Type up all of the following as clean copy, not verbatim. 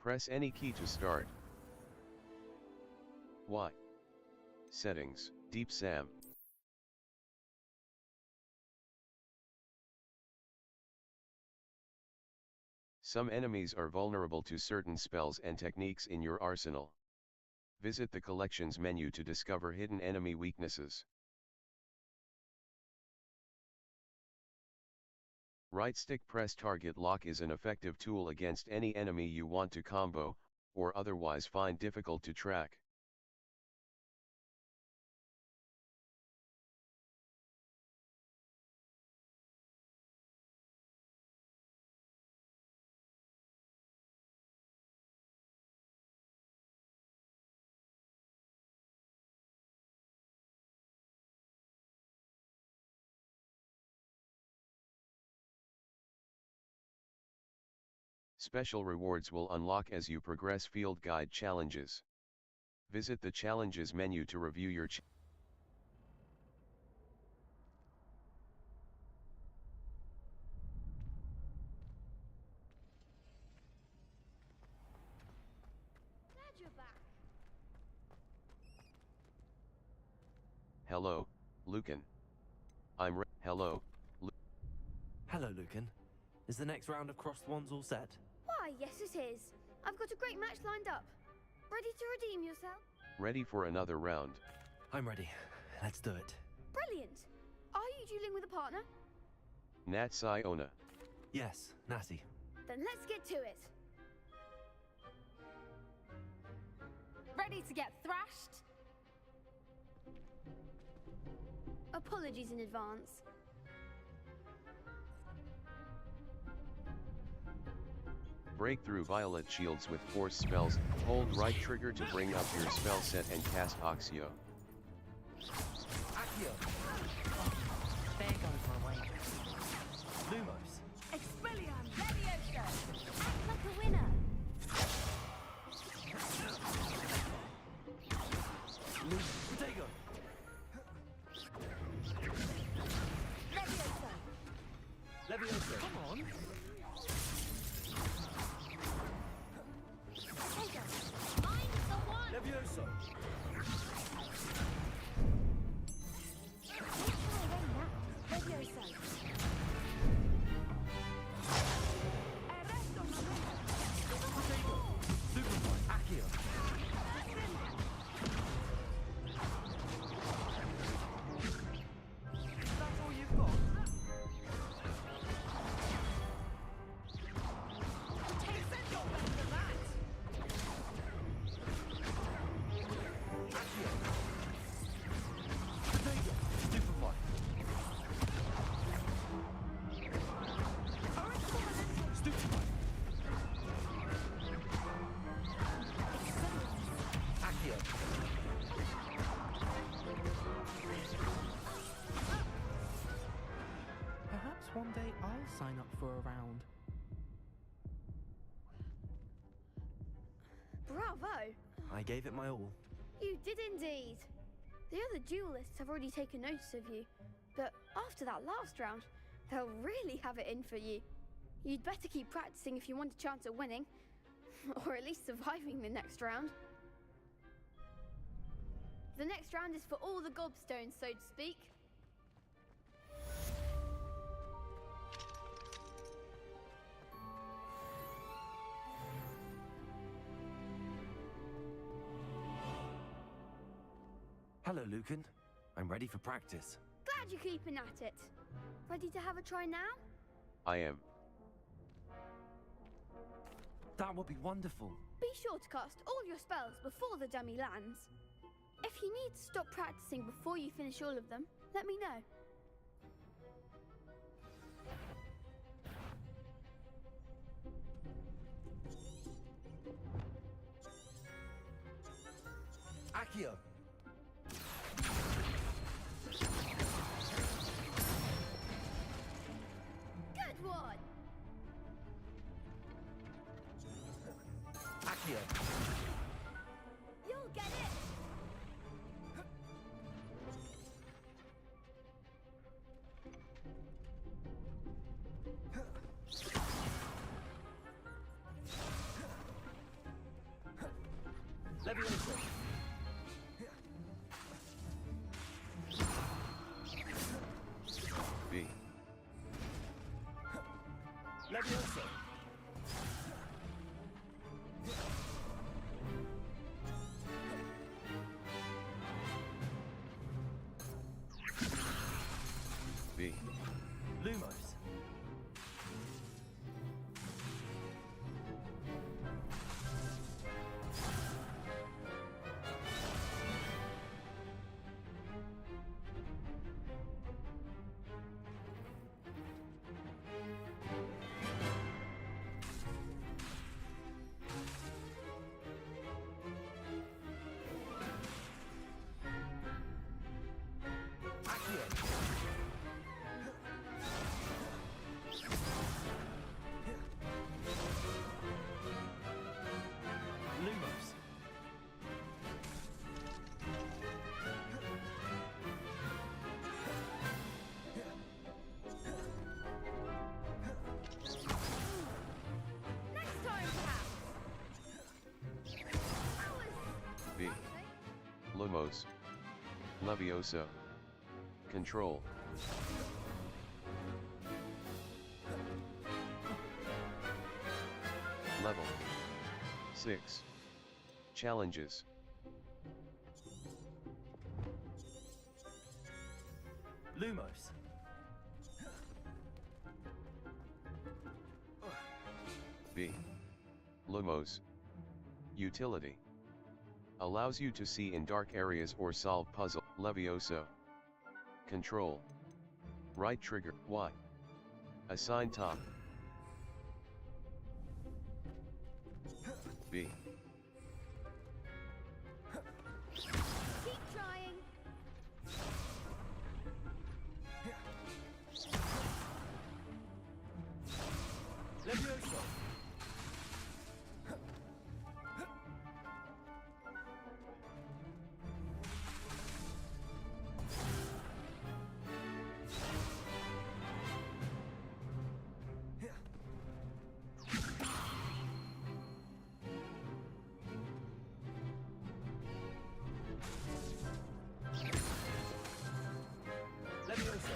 Press any key to start. Y. Settings, Deep Sam. Some enemies are vulnerable to certain spells and techniques in your arsenal. Visit the Collections menu to discover hidden enemy weaknesses. Right stick press target lock is an effective tool against any enemy you want to combo, or otherwise find difficult to track. Special rewards will unlock as you progress field guide challenges. Visit the challenges menu to review your Glad you're back. Hello, Lucan. Hello. Hello, Lucan. Is the next round of Cross the Wands all set? Why, yes it is. I've got a great match lined up. Ready to redeem yourself? Ready for another round. I'm ready. Let's do it. Brilliant. Are you dueling with a partner? Nat Siona. Yes, Natty. Then let's get to it. Ready to get thrashed? Apologies in advance. Break through violet shields with force spells. Hold right trigger to bring up your spell set and cast Oxio. Accio! There goes my way. Lumos. Expelliarm! Levioso! Act like a winner! Protego! Levioso! Levioso! Come on! Protego! Mind the one! Levioso! Levioso! Arresto Protego! Superboy! Accio! That's all you've got? Hey, send your best to that! Accio! Protego! Superboy! Stupefy! Accio! Perhaps one day I'll sign up for a round. Bravo! I gave it my all. You did indeed. The other duelists have already taken notice of you, but after that last round, they'll really have it in for you. You'd better keep practicing if you want a chance at winning, or at least surviving the next round. The next round is for all the gobstones, so to speak. Hello, Lucan. I'm ready for practice. Glad you're keeping at it. Ready to have a try now? I am. That would be wonderful. Be sure to cast all your spells before the dummy lands. If you need to stop practicing before you finish all of them, let me know. Accio! Good one! Accio! You'll get it! Levioso. B. Lumos. Lumos. Next time, perhaps. B. Lumos. Levioso. Control. Level 6. Challenges. Lumos. B. Lumos. Utility. Allows you to see in dark areas or solve puzzle. Levioso. Control. Right trigger. Y. Assign top. B. Keep trying. Levioso. Levioso.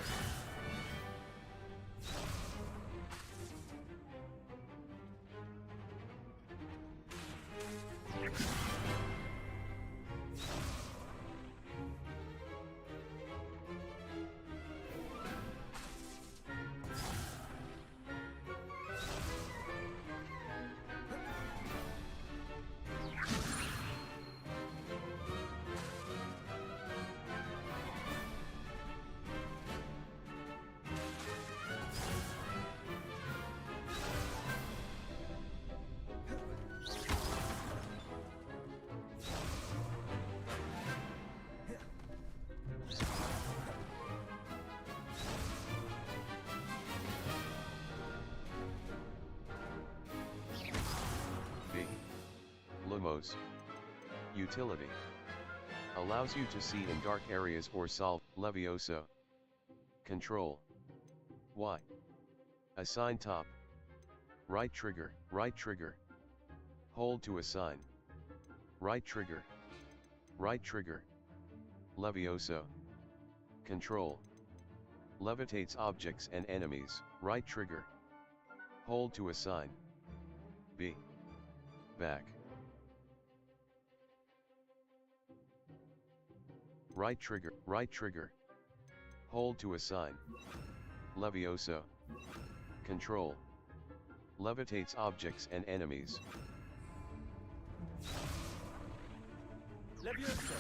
B. Lumos. Utility. Allows you to see in dark areas or solve. Levioso. Control. Y. Assign top. Right trigger. Right trigger. Hold to assign. Right trigger. Right trigger. Levioso. Control. Levitates objects and enemies. Right trigger. Hold to assign. B. Back. Right trigger. Right trigger. Hold to assign. Levioso. Control. Levitates objects and enemies. Levioso.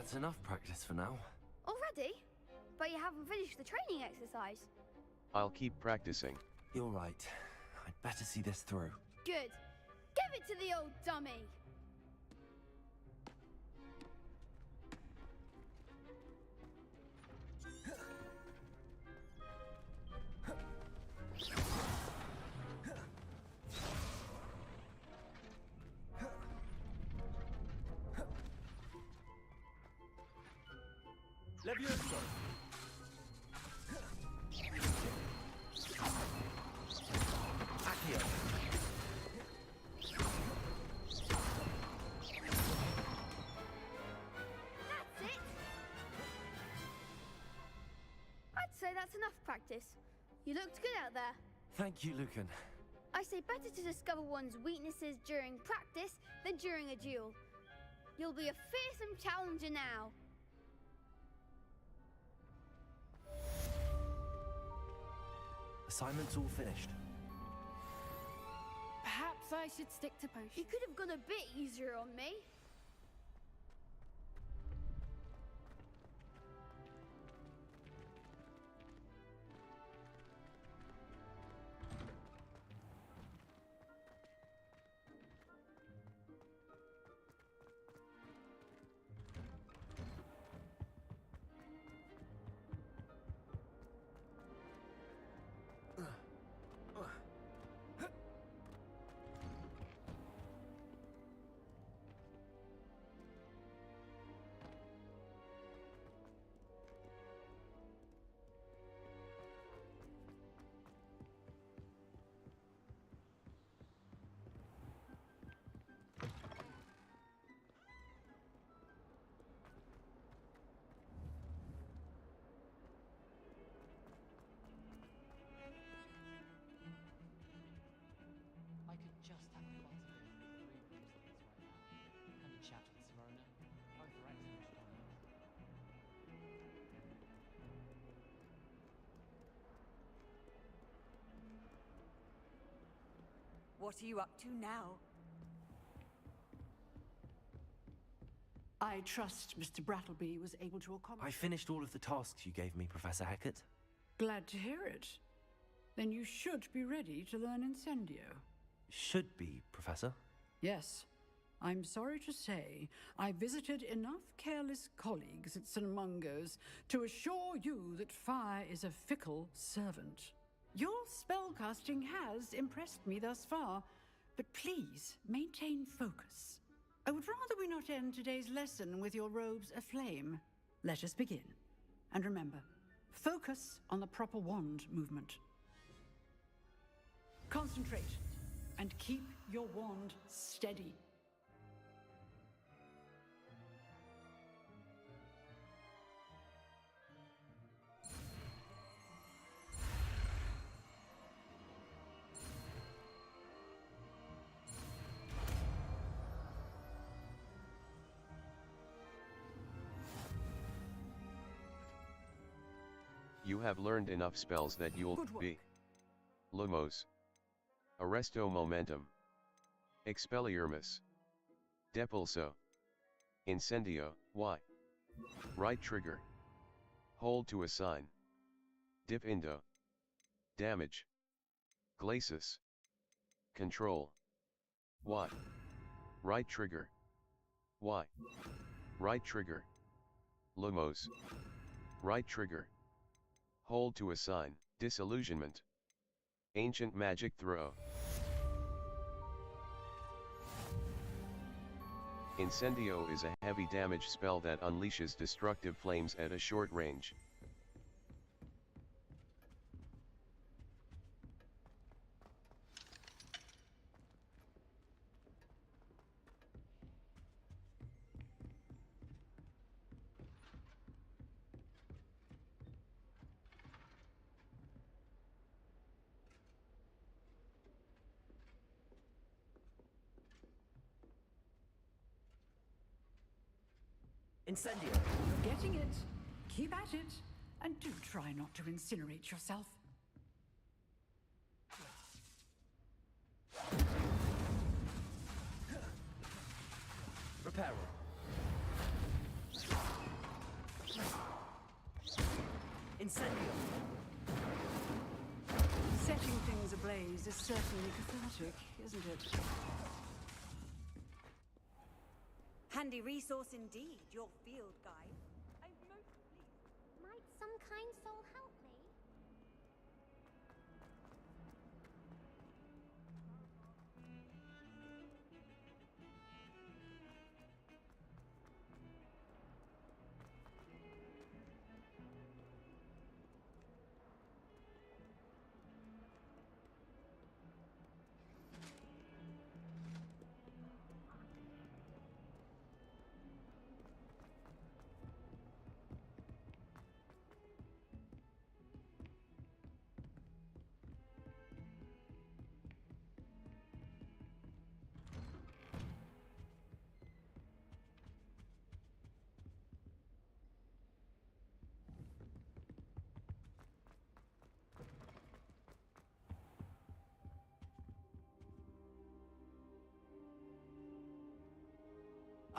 That's enough practice for now. Already? But you haven't finished the training exercise. I'll keep practicing. You're right. I'd better see this through. Good. Give it to the old dummy. Levioso! Accio! That's it. I'd say that's enough practice. You looked good out there. Thank you, Lucan. I say better to discover one's weaknesses during practice than during a duel. You'll be a fearsome challenger now. Assignment's all finished. Perhaps I should stick to potions. You could have gone a bit easier on me. I could just have a button with 3 bracelets right now, and a chat with Sirona. Both are excellent times. What are you up to now? I trust Mr. Brattleby was able to accommodate. I finished all of the tasks you gave me, Professor Hackett. Glad to hear it. Then you should be ready to learn Incendio. Should be, Professor. Yes. I'm sorry to say, I visited enough careless colleagues at St. Mungo's to assure you that fire is a fickle servant. Your spellcasting has impressed me thus far, but please maintain focus. I would rather we not end today's lesson with your robes aflame. Let us begin. And remember, focus on the proper wand movement. Concentrate and keep your wand steady. You have learned enough spells that you'll Good work. be Lumos, Arresto Momentum, Expelliarmus, Depulso, Incendio, Y. Right trigger. Hold to assign. Dip Indo. Damage. Glacis. Control. Y. Right trigger. Y. Right trigger. Lumos. Right trigger. Hold to assign. Disillusionment. Ancient Magic Throw. Incendio is a heavy damage spell that unleashes destructive flames at a short range. Incendio! You're getting it. Keep at it. And do try not to incinerate yourself. Reparo. blaze is certainly cathartic, isn't it? Handy resource indeed, your field guide. I'm most pleased. Might some kind soul help me?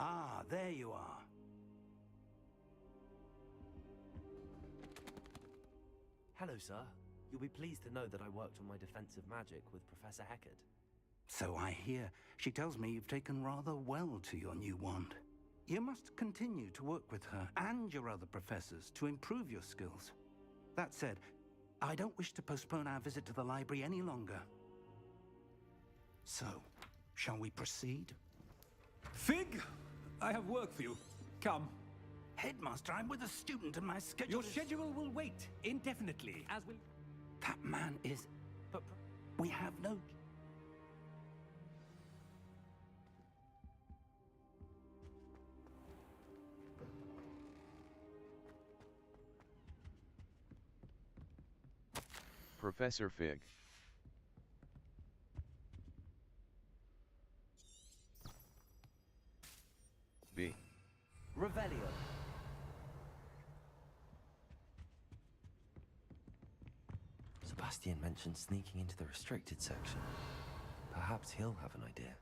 Ah, there you are. Hello, sir. You'll be pleased to know that I worked on my defensive magic with Professor Heckard. So I hear. She tells me you've taken rather well to your new wand. You must continue to work with her and your other professors to improve your skills. That said, I don't wish to postpone our visit to the library any longer. So, shall we proceed? Fig! I have work for you. Come. Headmaster, I'm with a student and my schedule Your schedule will wait indefinitely, as will... That man is... But we have no... Professor Fig. B. Revelio. Sebastian mentioned sneaking into the restricted section. Perhaps he'll have an idea.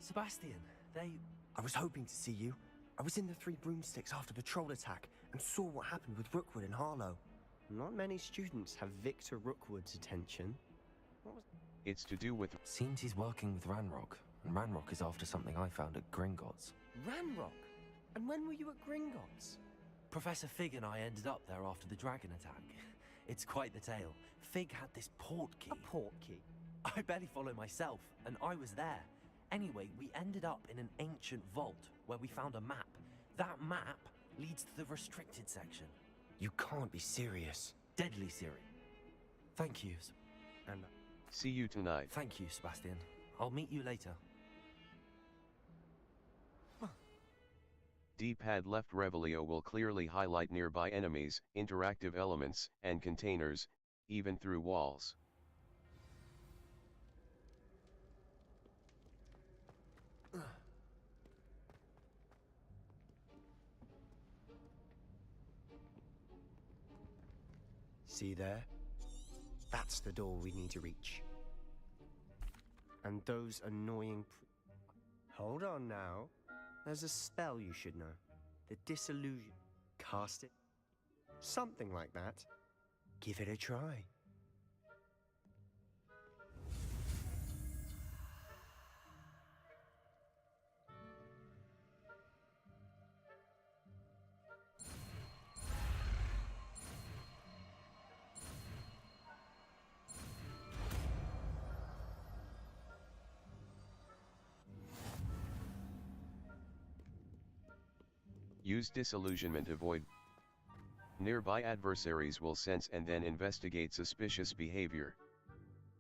Sebastian, I was hoping to see you. I was in the Three Broomsticks after the troll attack and saw what happened with Rookwood and Harlow. Not many students have Victor Rookwood's attention. It's to do with... Seems he's working with Ranrock, and Ranrock is after something I found at Gringotts. Ranrock? And when were you at Gringotts? Professor Fig and I ended up there after the dragon attack. It's quite the tale. Fig had this port key. A port key? I barely follow myself, and I was there. Anyway, we ended up in an ancient vault where we found a map. That map leads to the restricted section. You can't be serious. Deadly serious. Thank you. And See you tonight. Thank you, Sebastian. I'll meet you later. D-pad left Revelio will clearly highlight nearby enemies, interactive elements, and containers, even through walls. See there? That's the door we need to reach. And those annoying Hold on now. There's a spell you should know. The Disillusion. Cast it. Something like that. Give it a try. Use disillusionment to avoid. Nearby adversaries will sense and then investigate suspicious behavior.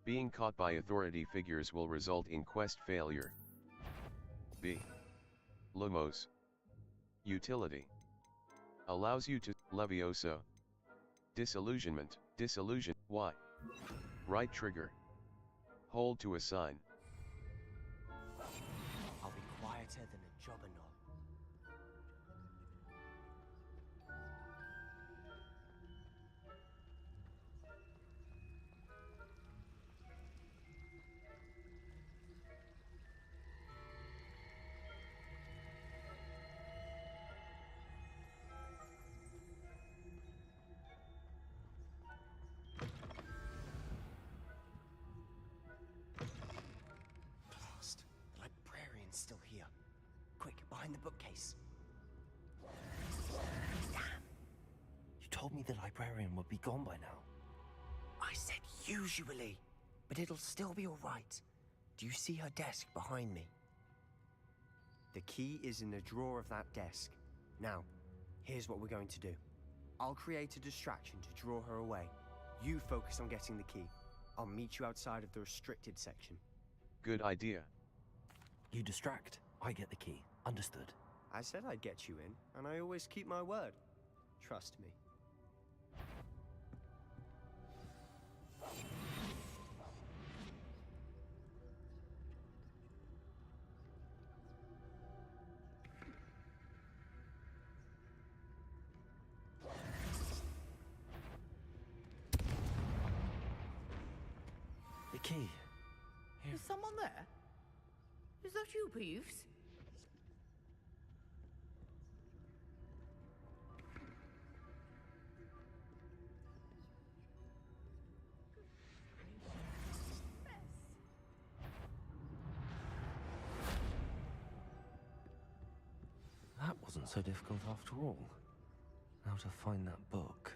Being caught by authority figures will result in quest failure. B. Lumos. Utility. Allows you to, Levioso. Disillusionment, disillusion, Y. Right trigger. Hold to assign. I'll be quieter than a jobberknoll. Blast! The librarian's still here. Quick, behind the bookcase. Damn! You told me the librarian would be gone by now. I said usually, but it'll still be all right. Do you see her desk behind me? The key is in the drawer of that desk. Now, here's what we're going to do. I'll create a distraction to draw her away. You focus on getting the key. I'll meet you outside of the restricted section. Good idea. You distract, I get the key. Understood. I said I'd get you in, and I always keep my word. Trust me. The key. Is someone there? Is that you, Peeves? That wasn't so difficult after all. Now to find that book.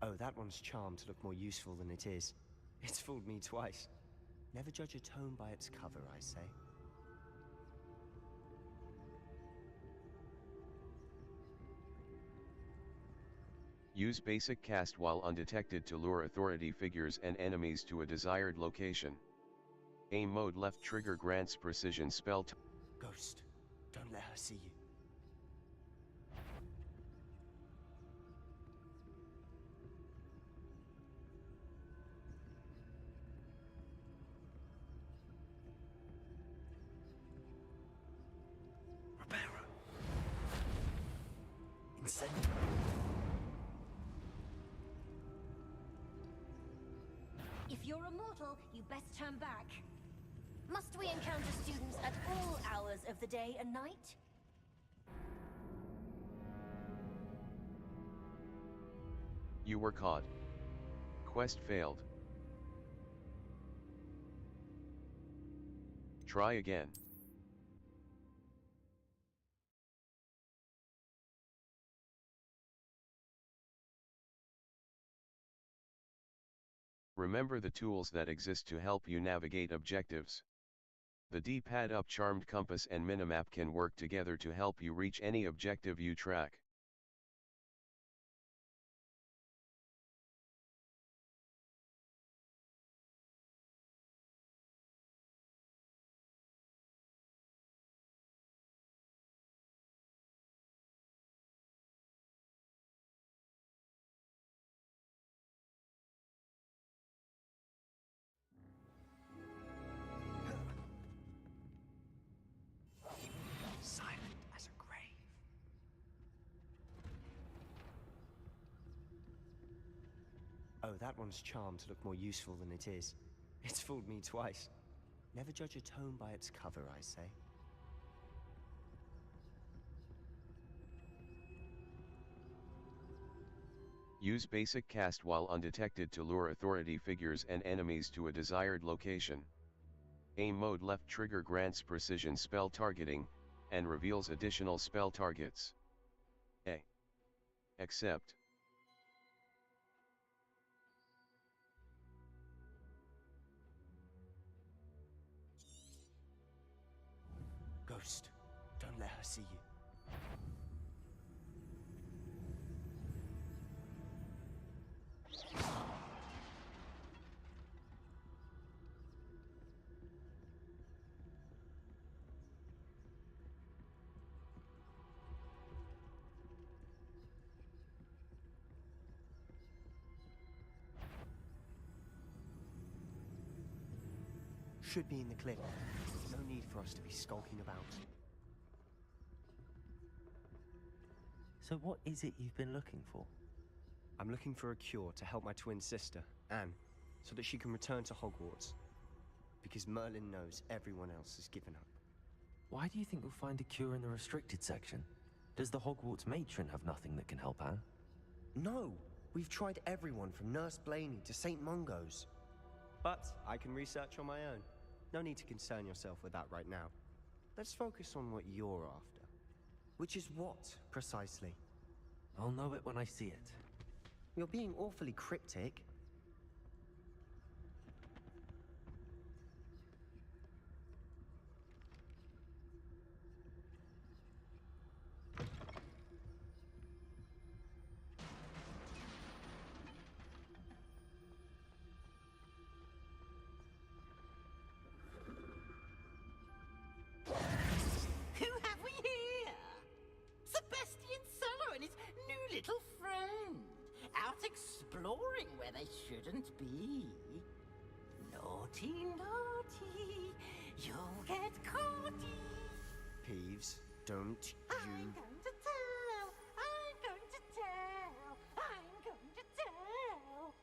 Oh, that one's charmed to look more useful than it is. It's fooled me twice. Never judge a tome by its cover, I say. Use basic cast while undetected to lure authority figures and enemies to a desired location. Aim mode left trigger grants precision spell. Ghost, don't let her see you. If you're a mortal, you best turn back. Must we encounter students at all hours of the day and night? You were caught. Quest failed. Try again. Remember the tools that exist to help you navigate objectives. The D-pad up charmed compass and minimap can work together to help you reach any objective you track. Silent as a grave. Oh, that one's charmed to look more useful than it is. It's fooled me twice. Never judge a tome by its cover, I say. Use basic cast while undetected to lure authority figures and enemies to a desired location. Aim mode left trigger grants precision spell targeting, and reveals additional spell targets. A. Accept. Ghost, don't let her see you. Should be in the clip. No need for us to be skulking about. So what is it you've been looking for? I'm looking for a cure to help my twin sister, Anne, so that she can return to Hogwarts. Because Merlin knows everyone else has given up. Why do you think you'll find a cure in the restricted section? Does the Hogwarts matron have nothing that can help Anne? No! We've tried everyone from Nurse Blaney to St. Mungo's. But I can research on my own. No need to concern yourself with that right now. Let's focus on what you're after. Which is what, precisely? I'll know it when I see it. You're being awfully cryptic. Who have we here? Sebastian Solo and his new little friend. Out exploring where they shouldn't be. Naughty, naughty. You'll get caughty. Peeves, don't I'm you... going to tell. I'm going to tell. I'm going to tell.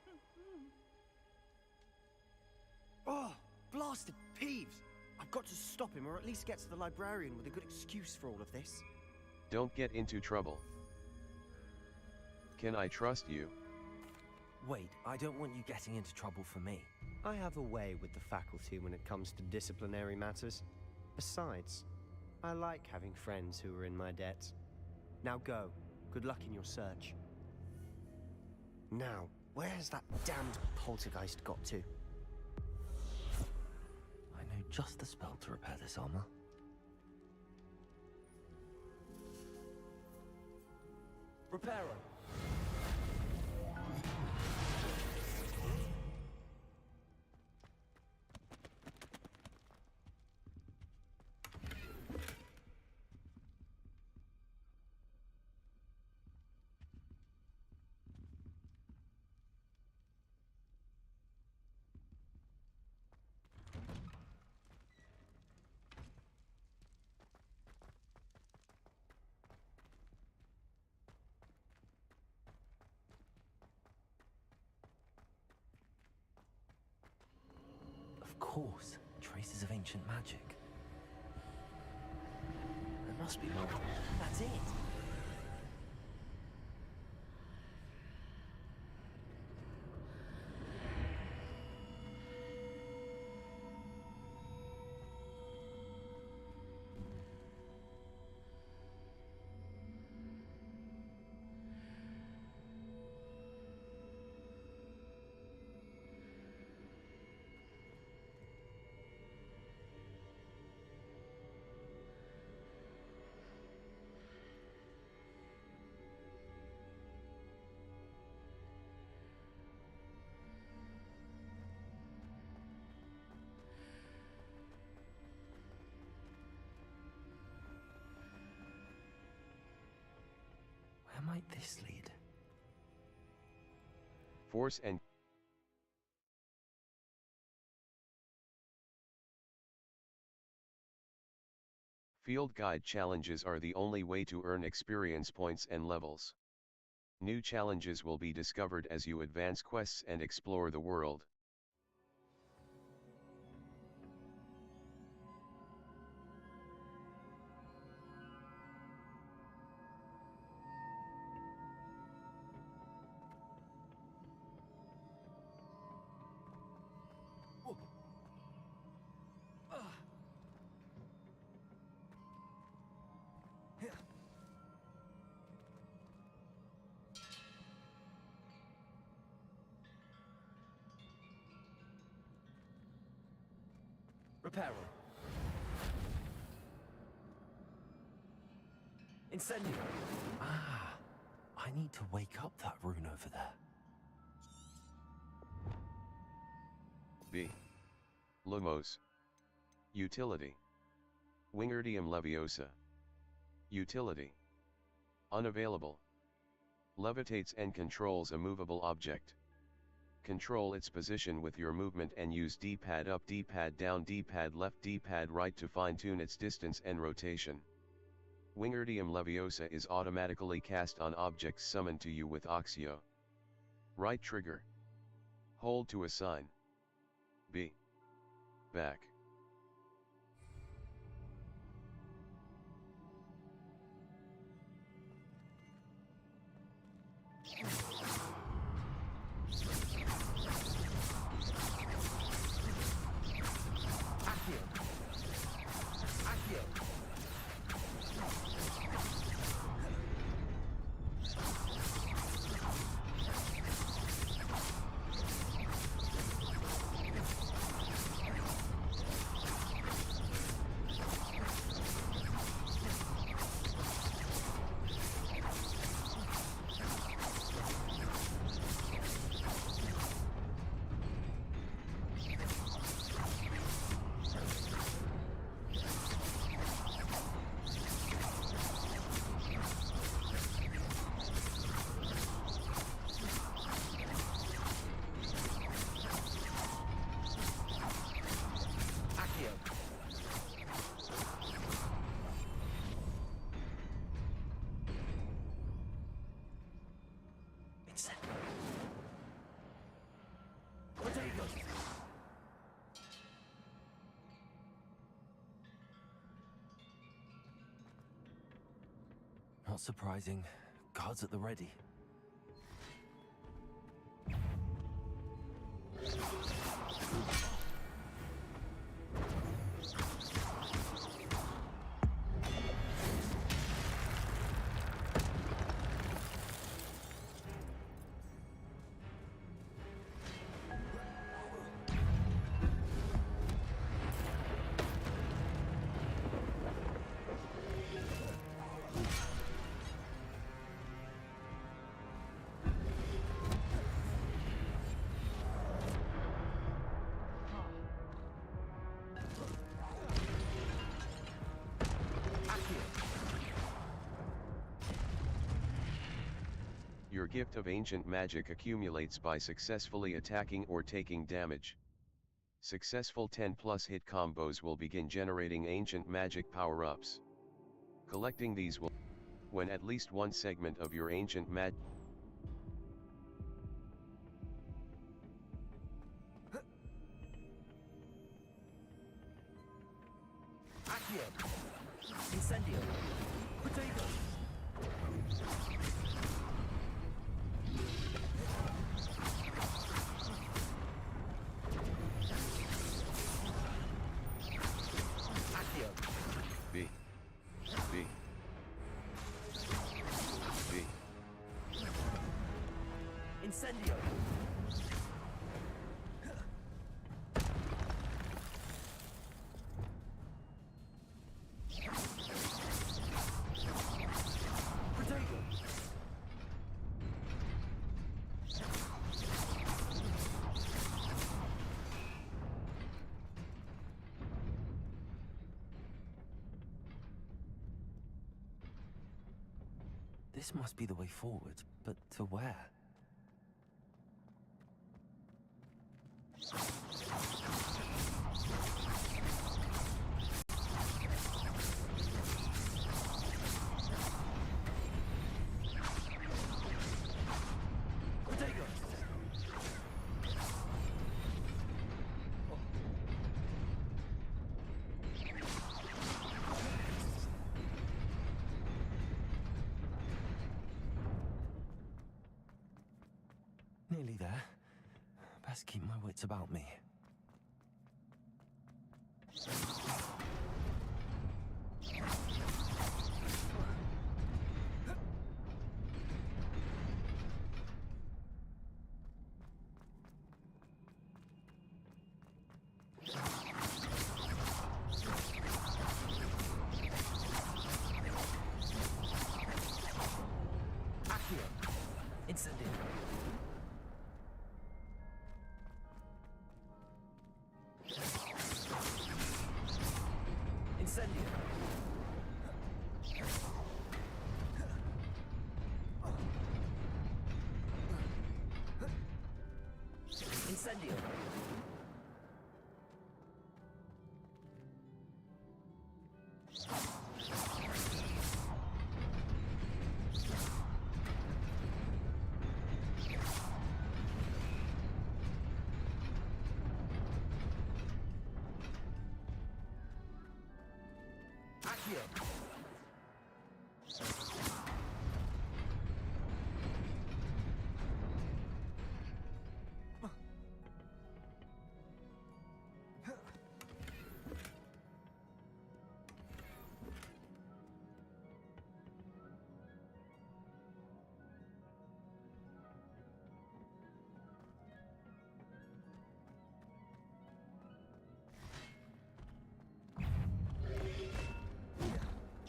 Oh, blasted Peeves! I've got to stop him, or at least get to the librarian with a good excuse for all of this. Don't get into trouble. Can I trust you? Wait, I don't want you getting into trouble for me. I have a way with the faculty when it comes to disciplinary matters. Besides, I like having friends who are in my debt. Now go. Good luck in your search. Now, where has that damned poltergeist got to? I know just the spell to repair this armor. Reparo! Of course, traces of ancient magic. There must be more. That's it! Where might this lead? Force and Field Guide challenges are the only way to earn experience points and levels. New challenges will be discovered as you advance quests and explore the world. Reparo. Incendio! Ah, I need to wake up that rune over there. B. Lumos. Utility. Wingardium Leviosa. Utility. Unavailable. Levitates and controls a movable object. Control its position with your movement and use D-pad up, D-pad down, D-pad left, D-pad right to fine-tune its distance and rotation. Wingardium Leviosa is automatically cast on objects summoned to you with Oxio. Right trigger. Hold to assign. B. Back. Not surprising. Guards at the ready. Your gift of ancient magic accumulates by successfully attacking or taking damage. Successful 10+ hit combos will begin generating ancient magic power-ups. Collecting these will, when at least one segment of your ancient magic Incendio! Potato! B. B. B. Incendio! This must be the way forward, but to where? Nearly there. Best keep my wits about me. Incendio.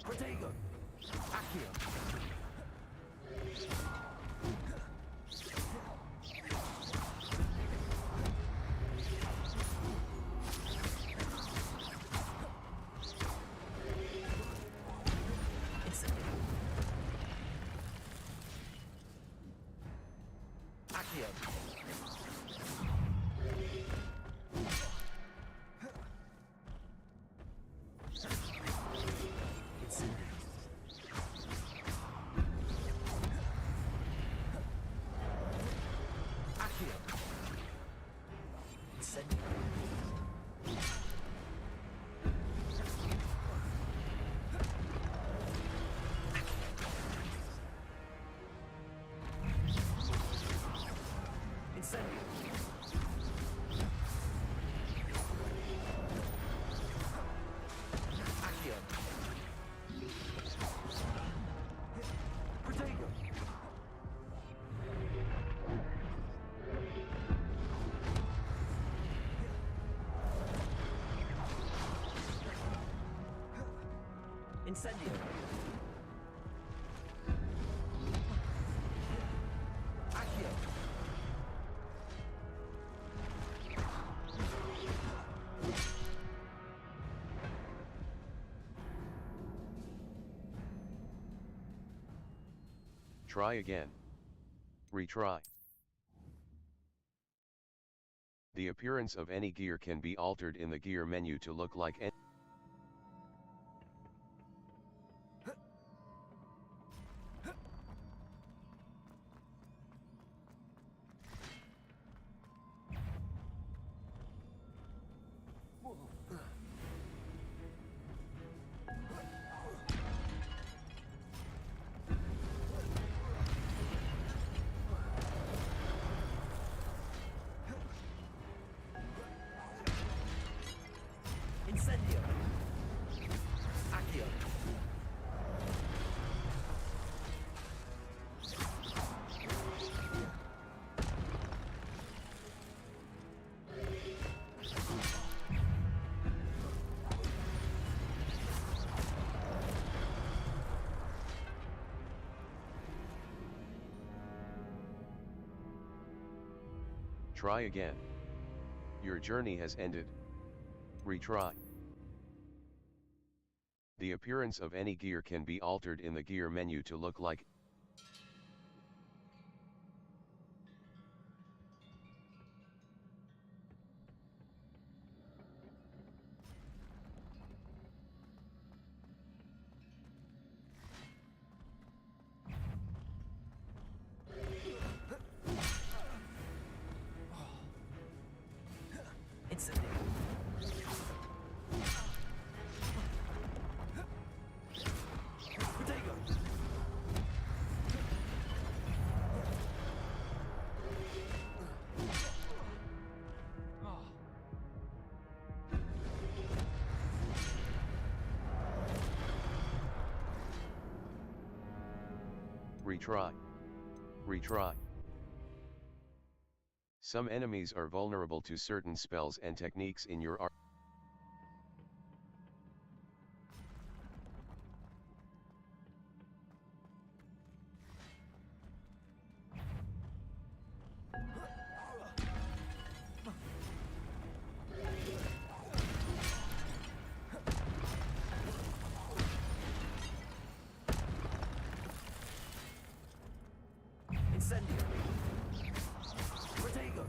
Protego. Accio. Accio. Incendio. Accio. Try again. Retry. The appearance of any gear can be altered in the gear menu to look like any. Incendio. Accio. Try again. Your journey has ended. Retry. The appearance of any gear can be altered in the gear menu to look like. Retry. Retry. Some enemies are vulnerable to certain spells and techniques in your art. Incendio. Protego.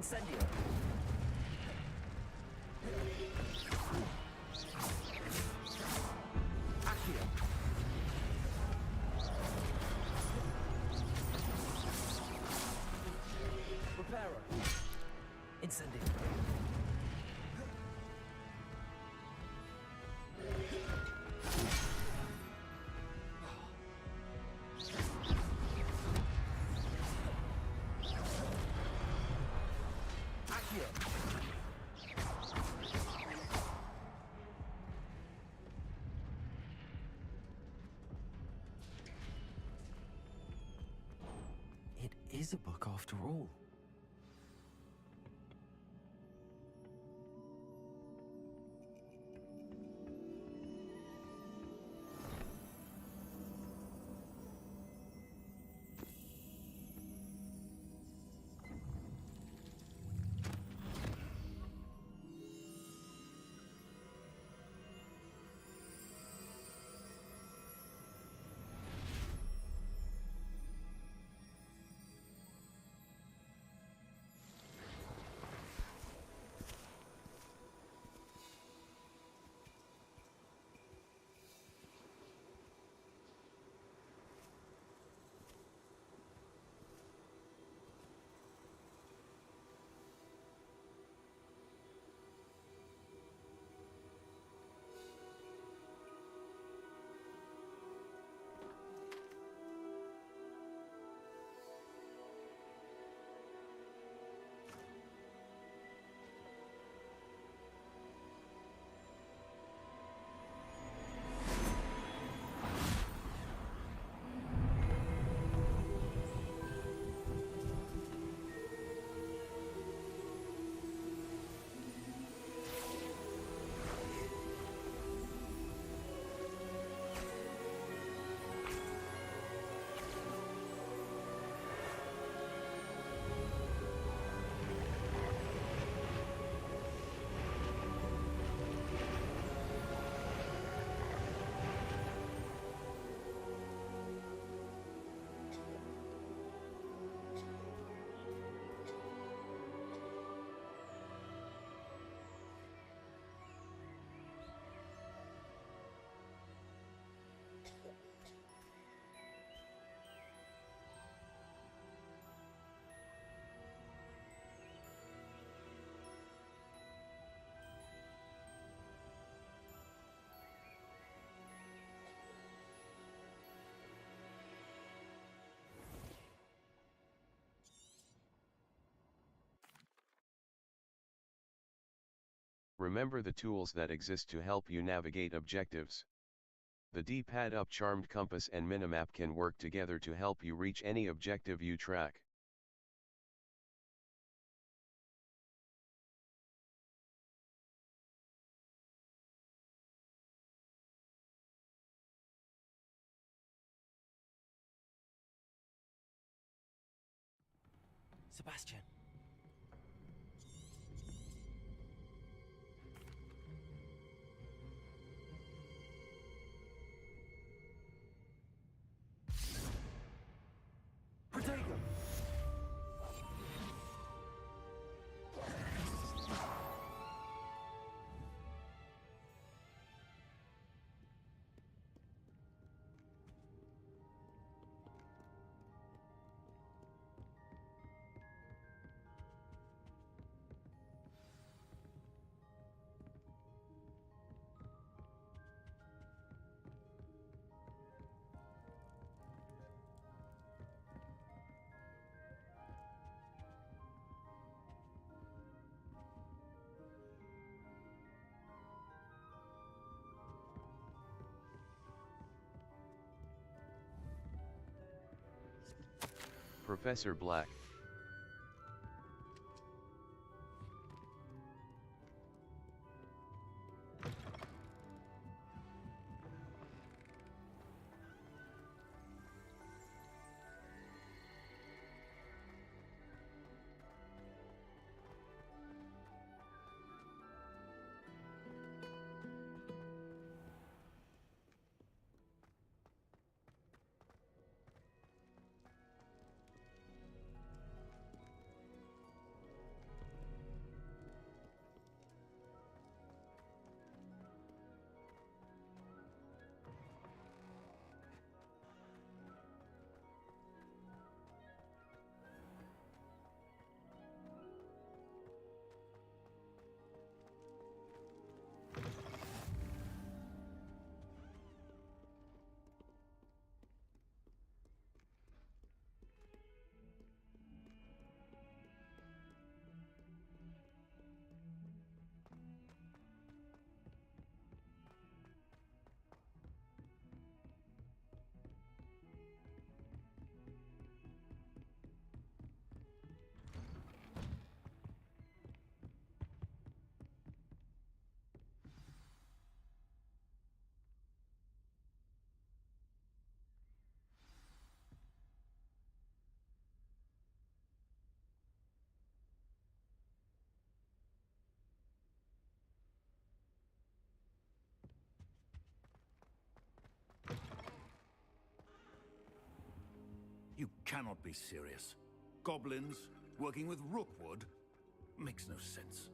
Incendio. Accio. Reparo. Incendio. It is a book after all. Remember the tools that exist to help you navigate objectives. The D-pad up charmed compass and minimap can work together to help you reach any objective you track. Sebastian. Protego. Professor Black. You cannot be serious. Goblins, working with Rookwood? Makes no sense.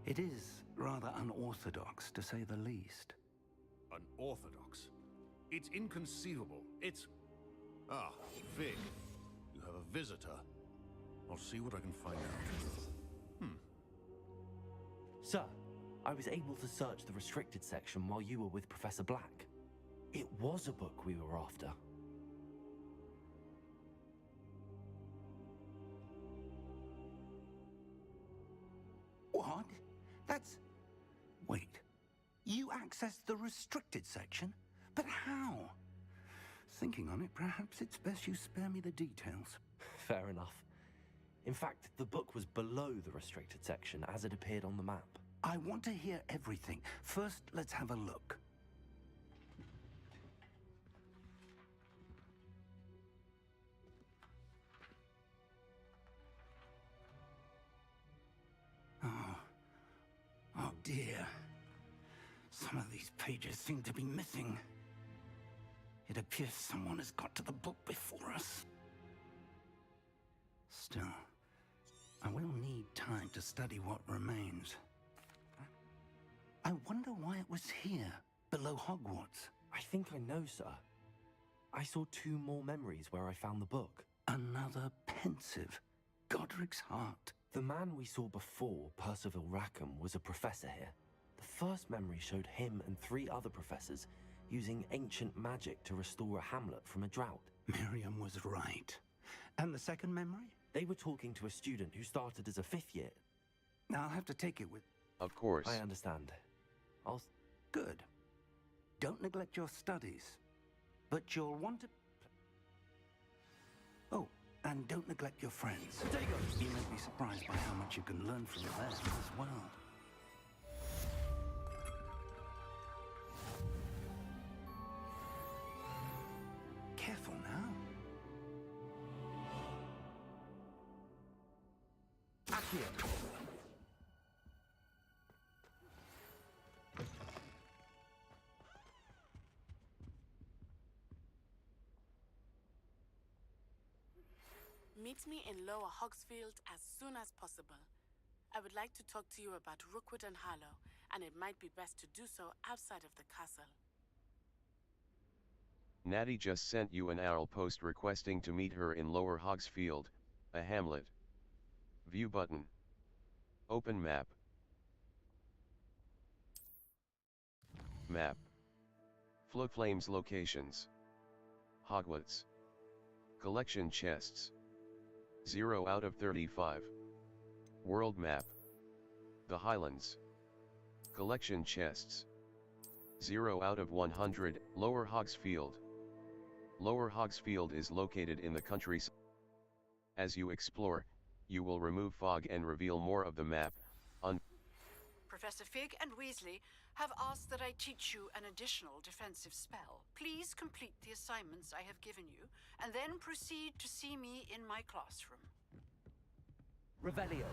It is rather unorthodox, to say the least. Unorthodox? It's inconceivable. It's... Ah, Fig. You have a visitor. I'll see what I can find out. Sir, I was able to search the restricted section while you were with Professor Black. It was a book we were after. What? That's... Wait. You accessed the restricted section? But how? Thinking on it, perhaps it's best you spare me the details. Fair enough. In fact, the book was below the restricted section as it appeared on the map. I want to hear everything. First, let's have a look. Oh dear. Some of these pages seem to be missing. It appears someone has got to the book before us. Still, I will need time to study what remains. I wonder why it was here, below Hogwarts. I think I know, sir. I saw 2 more memories where I found the book. Another pensive. Godric's heart. The man we saw before, Percival Rackham, was a professor here. The first memory showed him and 3 other professors using ancient magic to restore a hamlet from a drought. Miriam was right. And the second memory? They were talking to a student who started as a 5th year. I'll have to take it with... Of course. I understand. Good. Don't neglect your studies. But you'll want to... Oh, and don't neglect your friends. You may be surprised by how much you can learn from them as well. Careful now. Accio! Meet me in Lower Hogsfield as soon as possible. I would like to talk to you about Rookwood and Harlow, and it might be best to do so outside of the castle. Natty just sent you an owl post requesting to meet her in Lower Hogsfield, a hamlet. View button. Open map. Map. Flames locations. Hogwarts. Collection chests. 0 out of 35. World map. The Highlands. Collection chests. 0 out of 100. Lower Hogsfield. Lower Hogsfield is located in the countryside. As you explore, you will remove fog and reveal more of the map. Professor Fig and Weasley have asked that I teach you an additional defensive spell. Please complete the assignments I have given you, and then proceed to see me in my classroom. Revelio.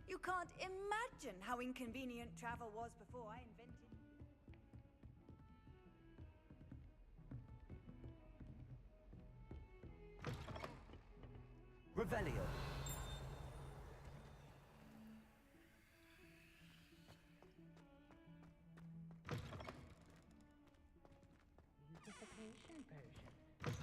You can't imagine how inconvenient travel was before I invented... Revelio. Beautification potion.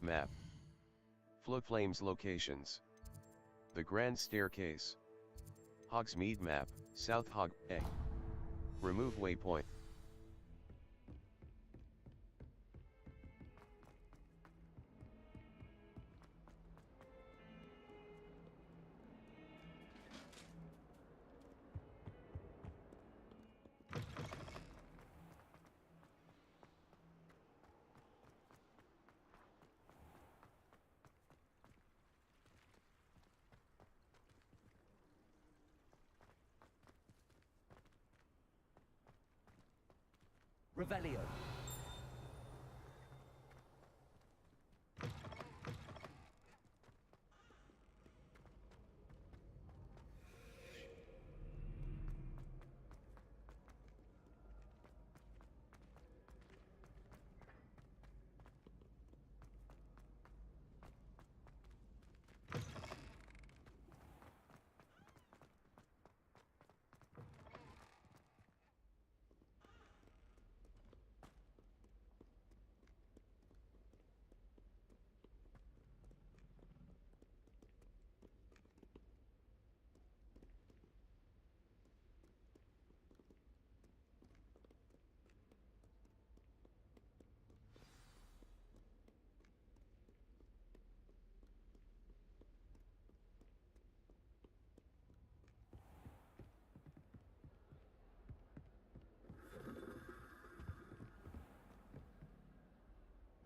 Map. Flames locations. The Grand Staircase. Hogsmeade map, South Hog, A. Remove waypoint. Revelio.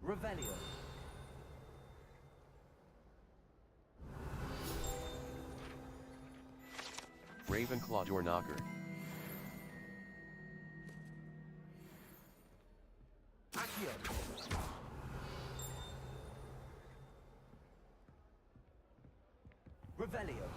Revelio. Ravenclaw door knocker. Accio. Revelio.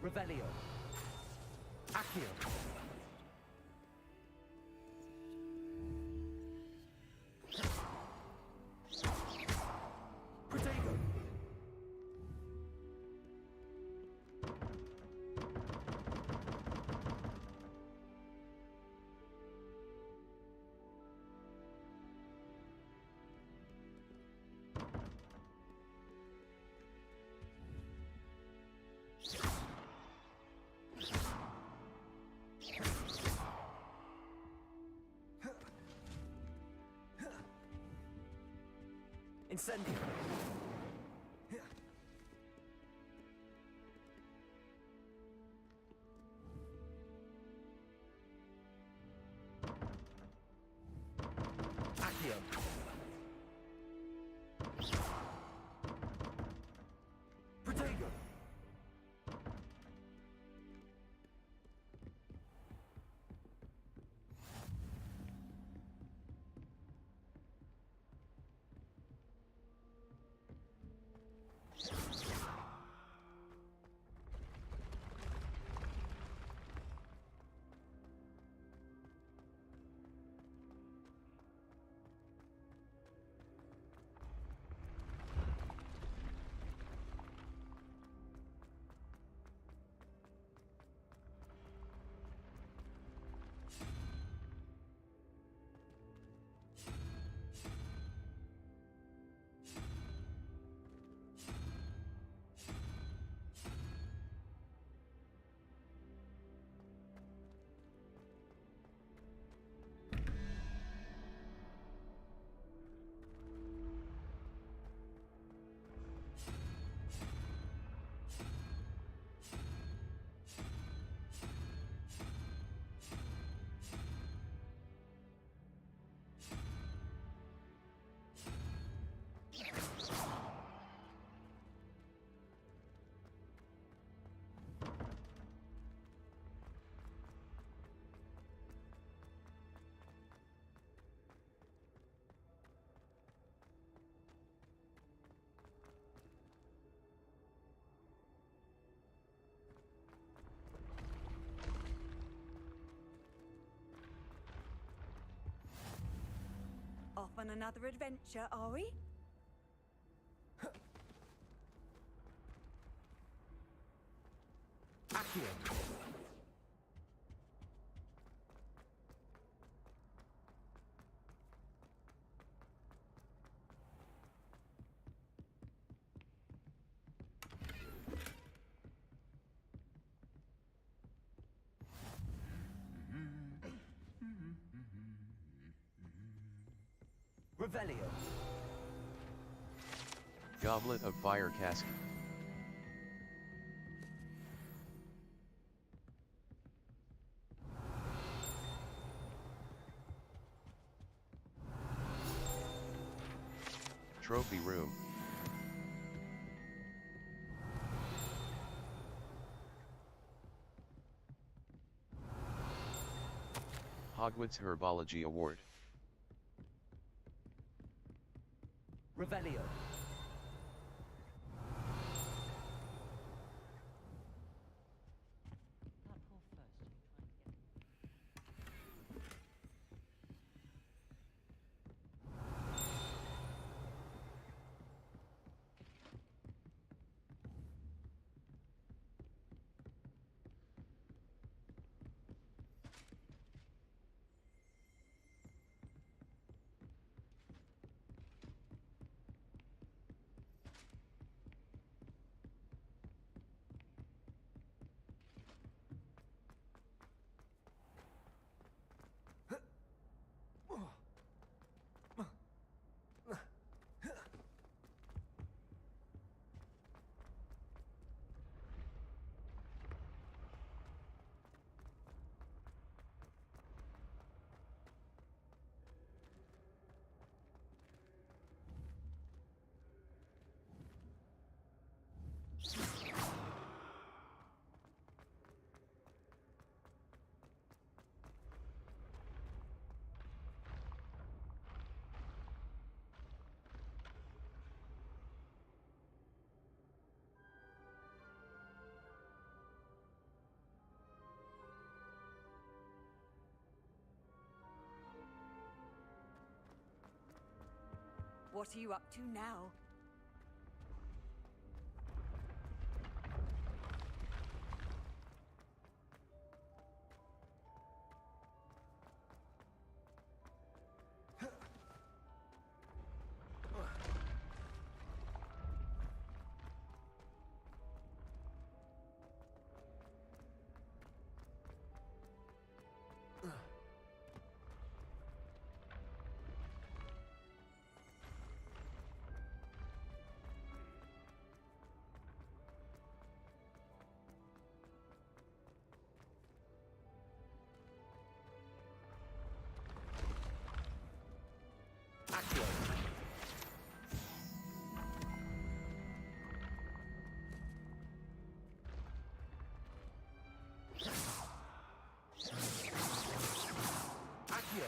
Revelio. Accio. Protego. Incendio. Accio. Protego. Off on another adventure, are we? Accio. Revelio. Goblet of Fire Cask. Trophy Room. Hogwarts Herbology Award. Revelio. What are you up to now? Accio. Accio.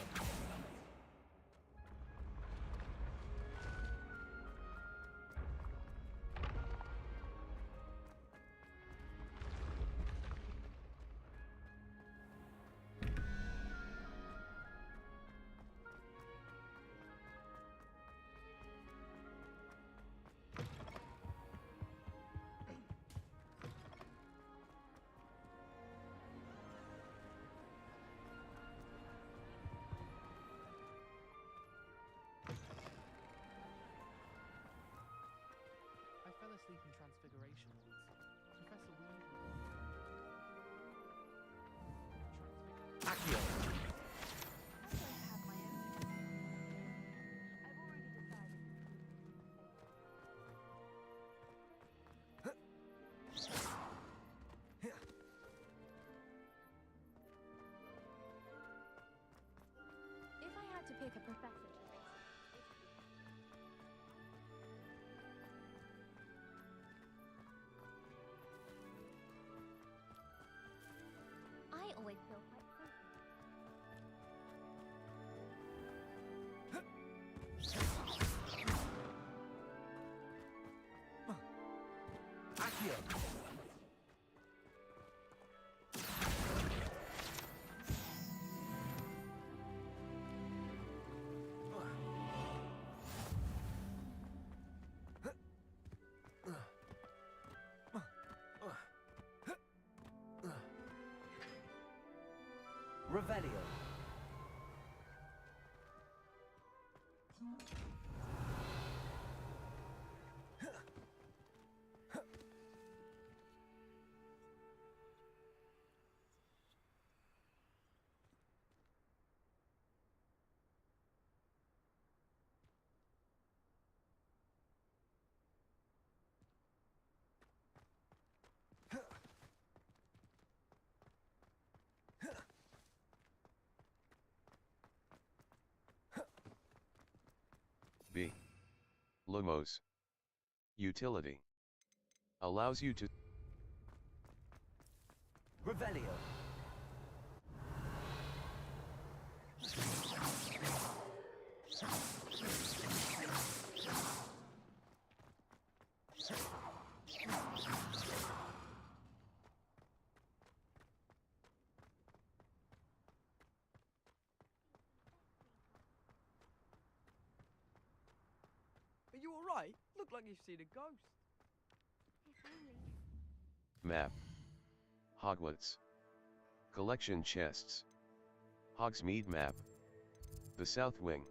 I fell asleep in Transfiguration once. Professor Weasley. Accio. If I had to pick a professor to race I always feel quite safe. Accio. Revelio. Lumos. Utility. Allows you to Revelio. Are you alright? Look like you've seen a ghost. Map. Hogwarts. Collection chests. Hogsmeade map. The South Wing.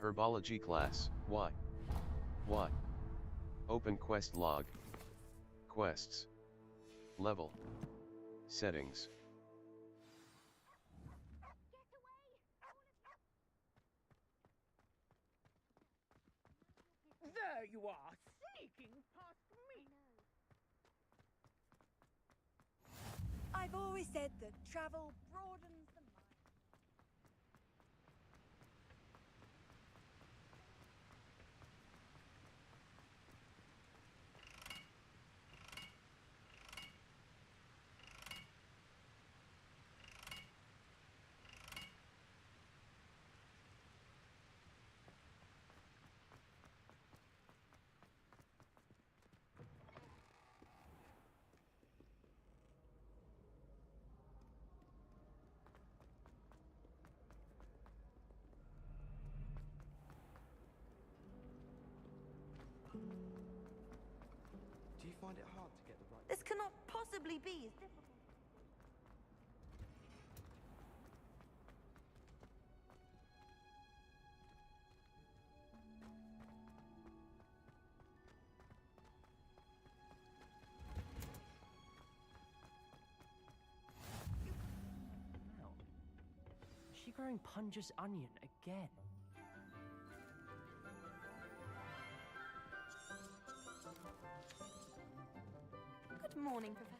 Herbology class. What? Open quest log. Quests. Level. Settings. There you are, sneaking past me. I've always said that travel broadens the mind. Do you find it hard to get the right... This cannot possibly be as difficult. Is she growing Punja's onion again? Good morning, Professor.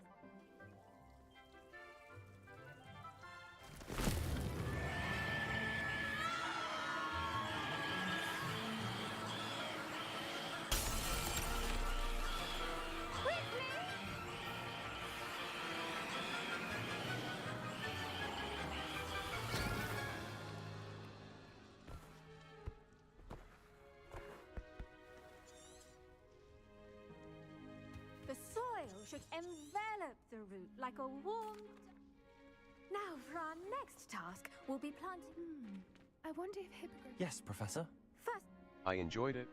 The soil should envelop the root like a warm... Now, for our next task, we'll be planting... I wonder if hippogriffs... Yes, Professor. First... I enjoyed it.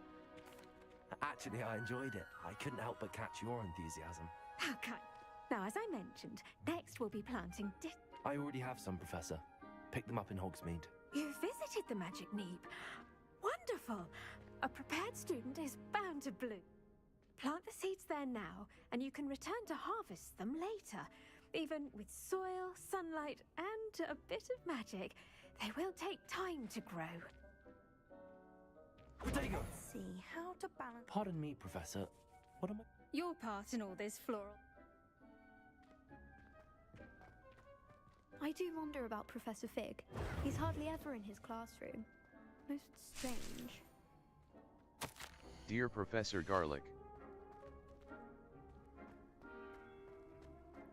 Actually, I enjoyed it. I couldn't help but catch your enthusiasm. How kind. Now, as I mentioned, next we'll be planting... I already have some, Professor. Pick them up in Hogsmeade. You visited the Magic Neep. Wonderful. A prepared student is bound to bloom. Plant the seeds there now, and you can return to harvest them later. Even with soil, sunlight, and a bit of magic, they will take time to grow. Protego! Let's see how to balance... Pardon me, Professor. What am I... Your part in all this, floral. I do wonder about Professor Fig. He's hardly ever in his classroom. Most strange. Dear Professor Garlic.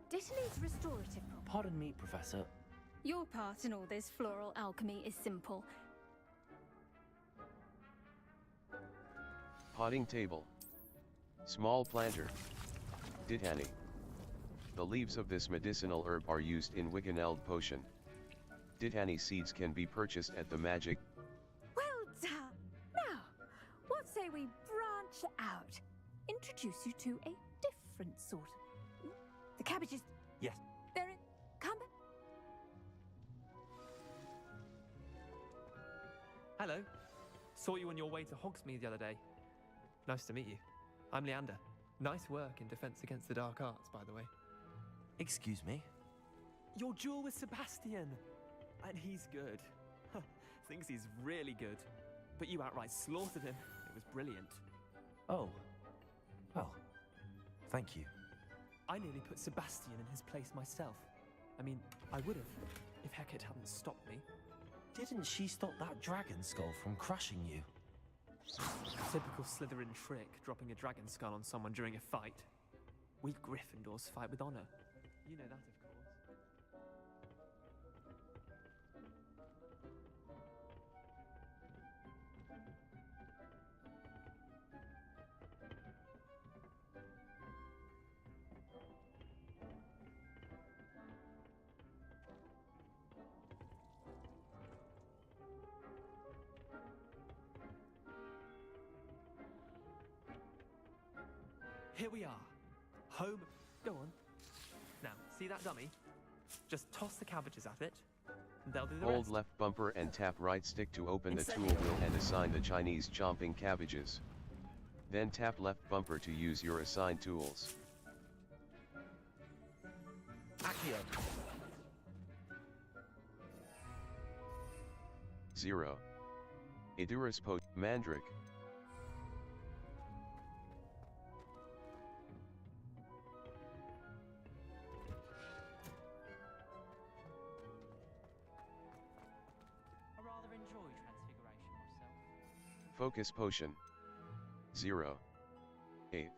Dittany's restorative... Pardon me, Professor. Your part in all this floral alchemy is simple. Potting table. Small planter. Ditany. The leaves of this medicinal herb are used in Wiggeneld potion. Ditany seeds can be purchased at the magic... Well done! Now, what say we branch out? Introduce you to a different sort of... The cabbages... Yes. They're in... Come back. Hello. Saw you on your way to Hogsmeade the other day. Nice to meet you. I'm Leander. Nice work in Defense Against the Dark Arts, by the way. Excuse me? Your duel with Sebastian! And he's good. Thinks he's really good. But you outright slaughtered him. It was brilliant. Oh. Well, thank you. I nearly put Sebastian in his place myself. I mean, I would have, if Hecate hadn't stopped me. Didn't she stop that dragon skull from crushing you? Typical Slytherin trick, dropping a dragon skull on someone during a fight. We Gryffindors fight with honor. You know that, of course. Here we are. Home. Go on. Now, see that dummy? Just toss the cabbages at it, and they'll do the Hold rest. left bumper and tap right stick to open the tool wheel and assign the Chinese chomping cabbages. Then tap left bumper to use your assigned tools. Accio. 0. Idurus po Mandrake. Focus potion. 0. 8.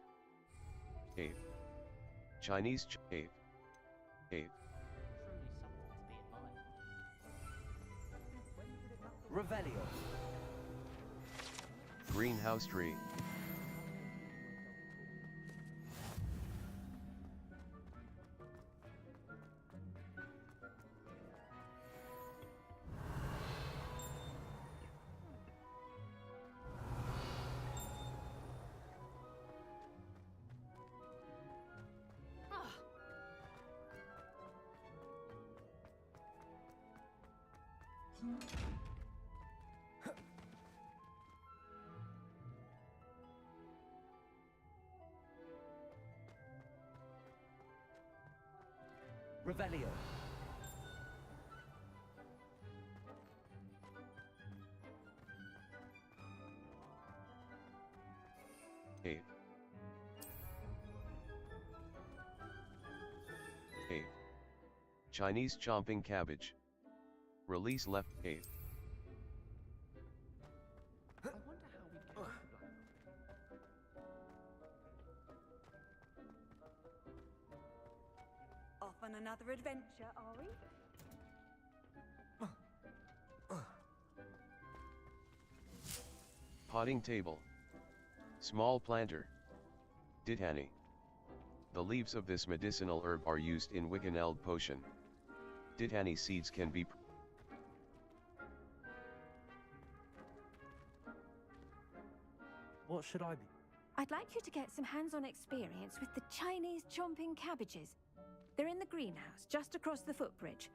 8. Chinese 8. 8. Revelio. Greenhouse tree. Revelio. Eight. 8. Chinese chomping cabbage. Release left 8. Off on another adventure, are we? Potting table. Small planter. Dithani. The leaves of this medicinal herb are used in Wiggeneld potion. Dithani seeds can be What should I be? I'd like you to get some hands-on experience with the Chinese chomping cabbages. They're in the greenhouse, just across the footbridge.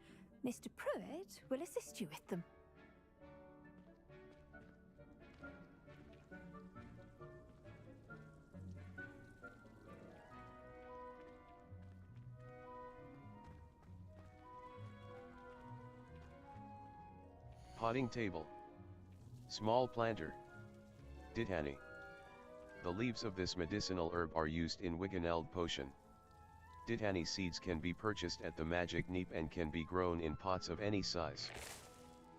Mr. Pruitt will assist you with them. Potting table. Small planter. Dithani. The leaves of this medicinal herb are used in Wiggeneld potion. Dithani seeds can be purchased at the Magic Neep and can be grown in pots of any size.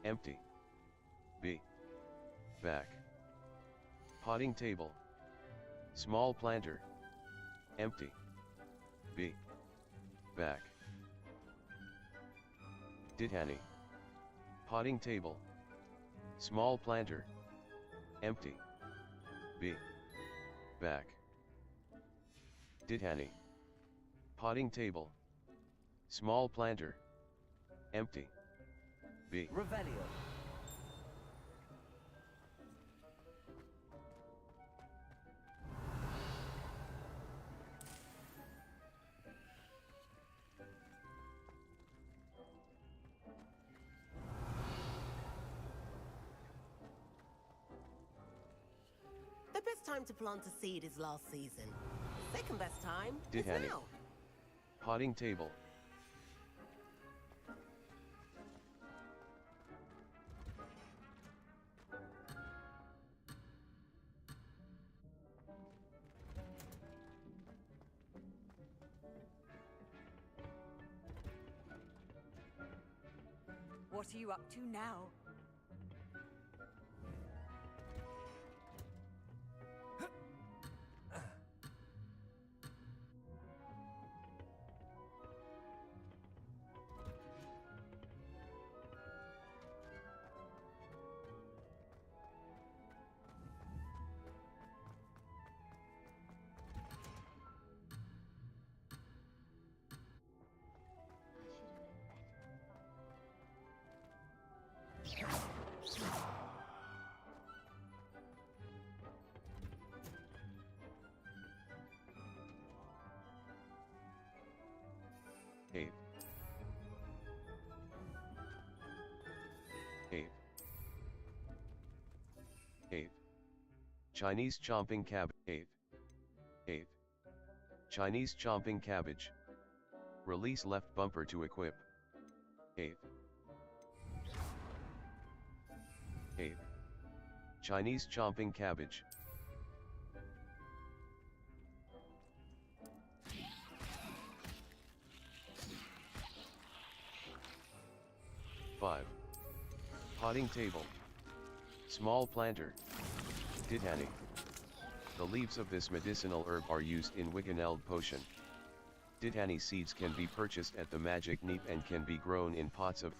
Empty. B. Back. Potting table. Small planter. Empty. B. Back. Dithani. Potting table. Small planter. Empty. B. Back. Dithani. Potting table. Small planter. Empty. B. Revelio. The best time to plant a seed is last season. Second best time is Dithani. now. Potting table. What are you up to now? Ape. Ape. Ape. Chinese chomping cabbage. Ape. Ape. Chinese chomping cabbage. Release left bumper to equip. Ape. Ape. Chinese chomping cabbage. Five. Potting table. Small planter. Ditani. The leaves of this medicinal herb are used in Wiggeneld potion. Ditani seeds can be purchased at the Magic Neep and can be grown in pots of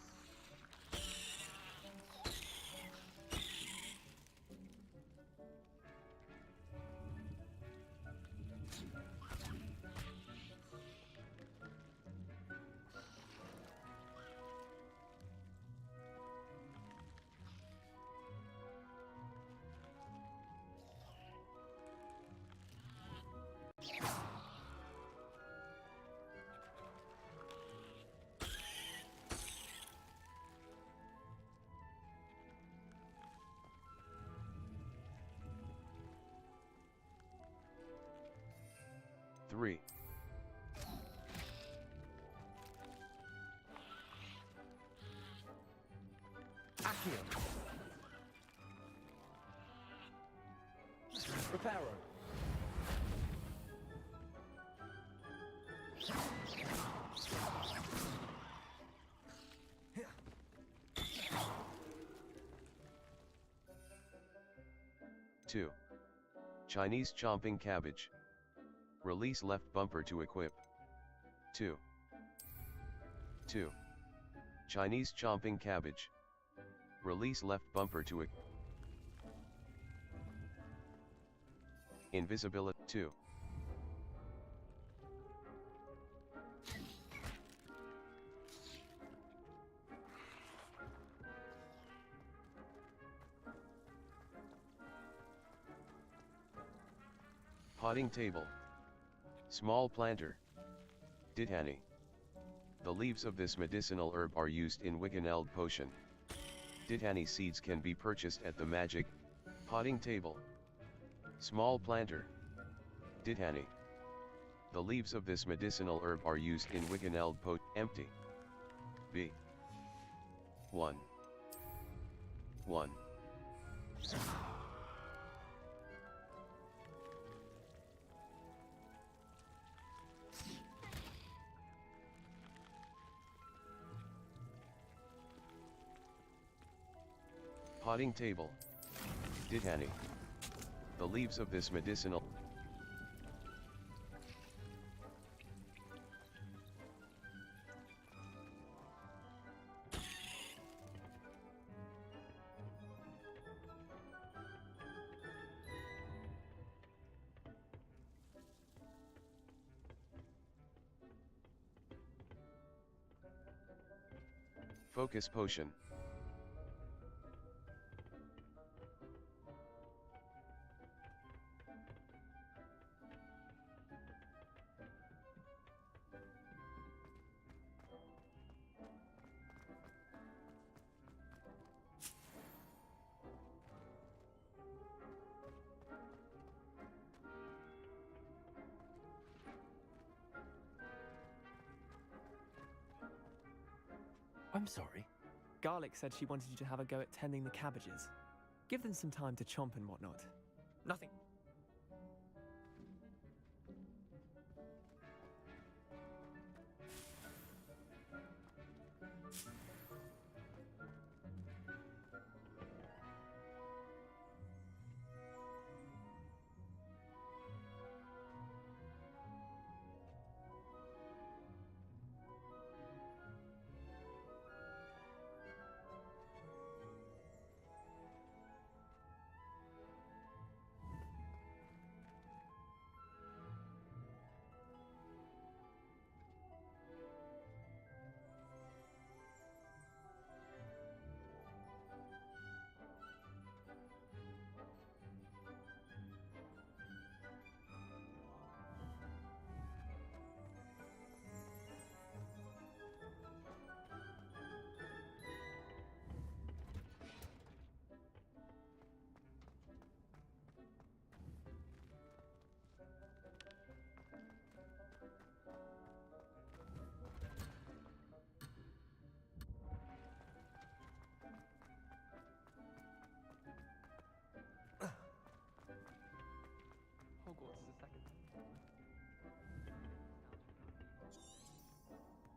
three. Accio. Reparo. Two. Chinese chomping cabbage. Release left bumper to equip. 2. 2. Chinese chomping cabbage. Release left bumper to equip. Invisibility. 2. Potting table. Small planter. Ditani. The leaves of this medicinal herb are used in Wiggeneld potion. Ditani seeds can be purchased at the Magic potting table. Small planter. Ditani. The leaves of this medicinal herb are used in Wiggeneld empty. B. 1. 1. Potting table. Ditani. The leaves of this medicinal focus potion. I'm sorry. Garlic said she wanted you to have a go at tending the cabbages. Give them some time to chomp and whatnot. Nothing.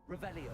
Revelio.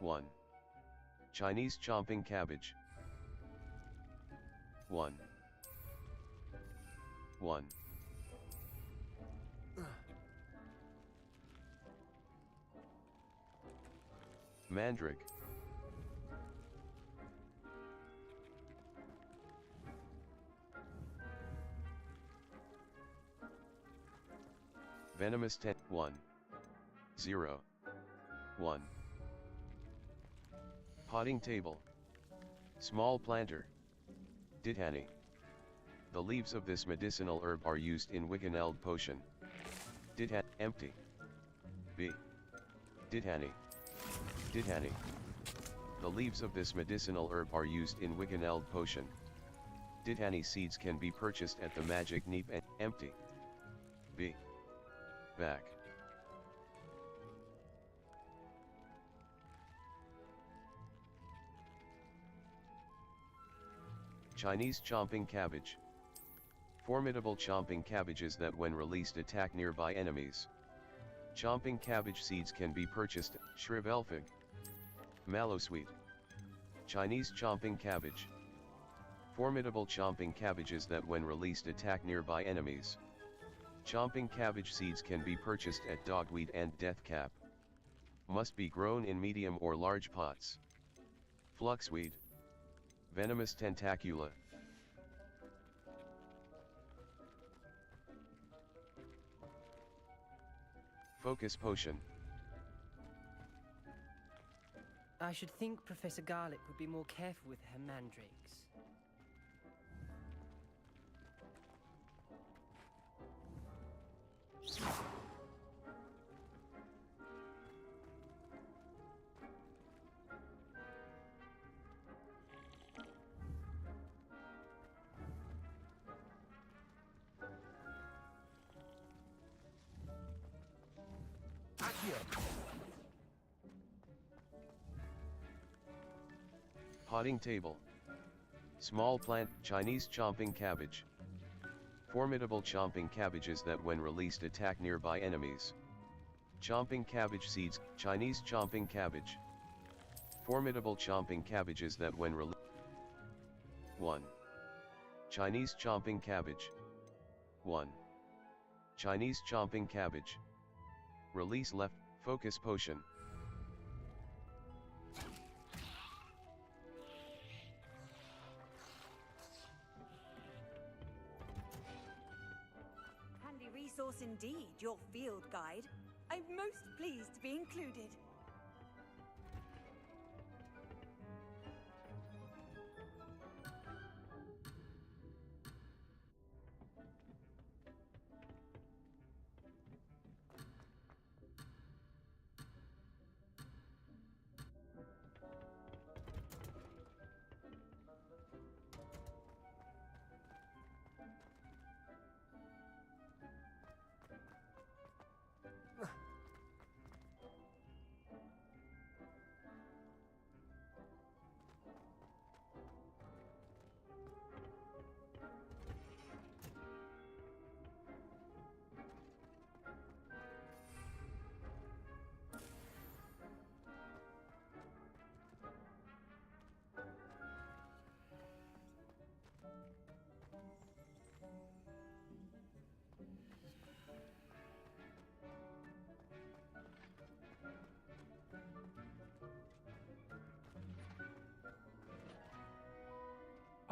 One. Chinese chomping cabbage. 1. 1. Mandrake. Venomous 10. 1. 0. 1. Potting table. Small planter. Dithani. The leaves of this medicinal herb are used in Wiccaneld potion. Dithani. Empty. B. Dithani. Dithani. The leaves of this medicinal herb are used in Wiccaneld potion. Dithani seeds can be purchased at the Magic Neep and empty. B. Back. Chinese chomping cabbage. Formidable chomping cabbages that when released attack nearby enemies. Chomping cabbage seeds can be purchased. Shrivelfig. Mallowsweet. Chinese chomping cabbage. Formidable chomping cabbages that when released attack nearby enemies. Chomping cabbage seeds can be purchased at Dogweed and Deathcap. Must be grown in medium or large pots. Fluxweed. Venomous tentacula. Focus potion. I should think Professor Garlick would be more careful with her mandrakes. Potting table. Small plant. Chinese chomping cabbage. Formidable chomping cabbages that when released attack nearby enemies. Chomping cabbage seeds. Chinese chomping cabbage. Formidable chomping cabbages that when released. 1. Chinese chomping cabbage. 1. Chinese chomping cabbage. Release left. Focus potion. Handy resource indeed, your field guide. I'm most pleased to be included.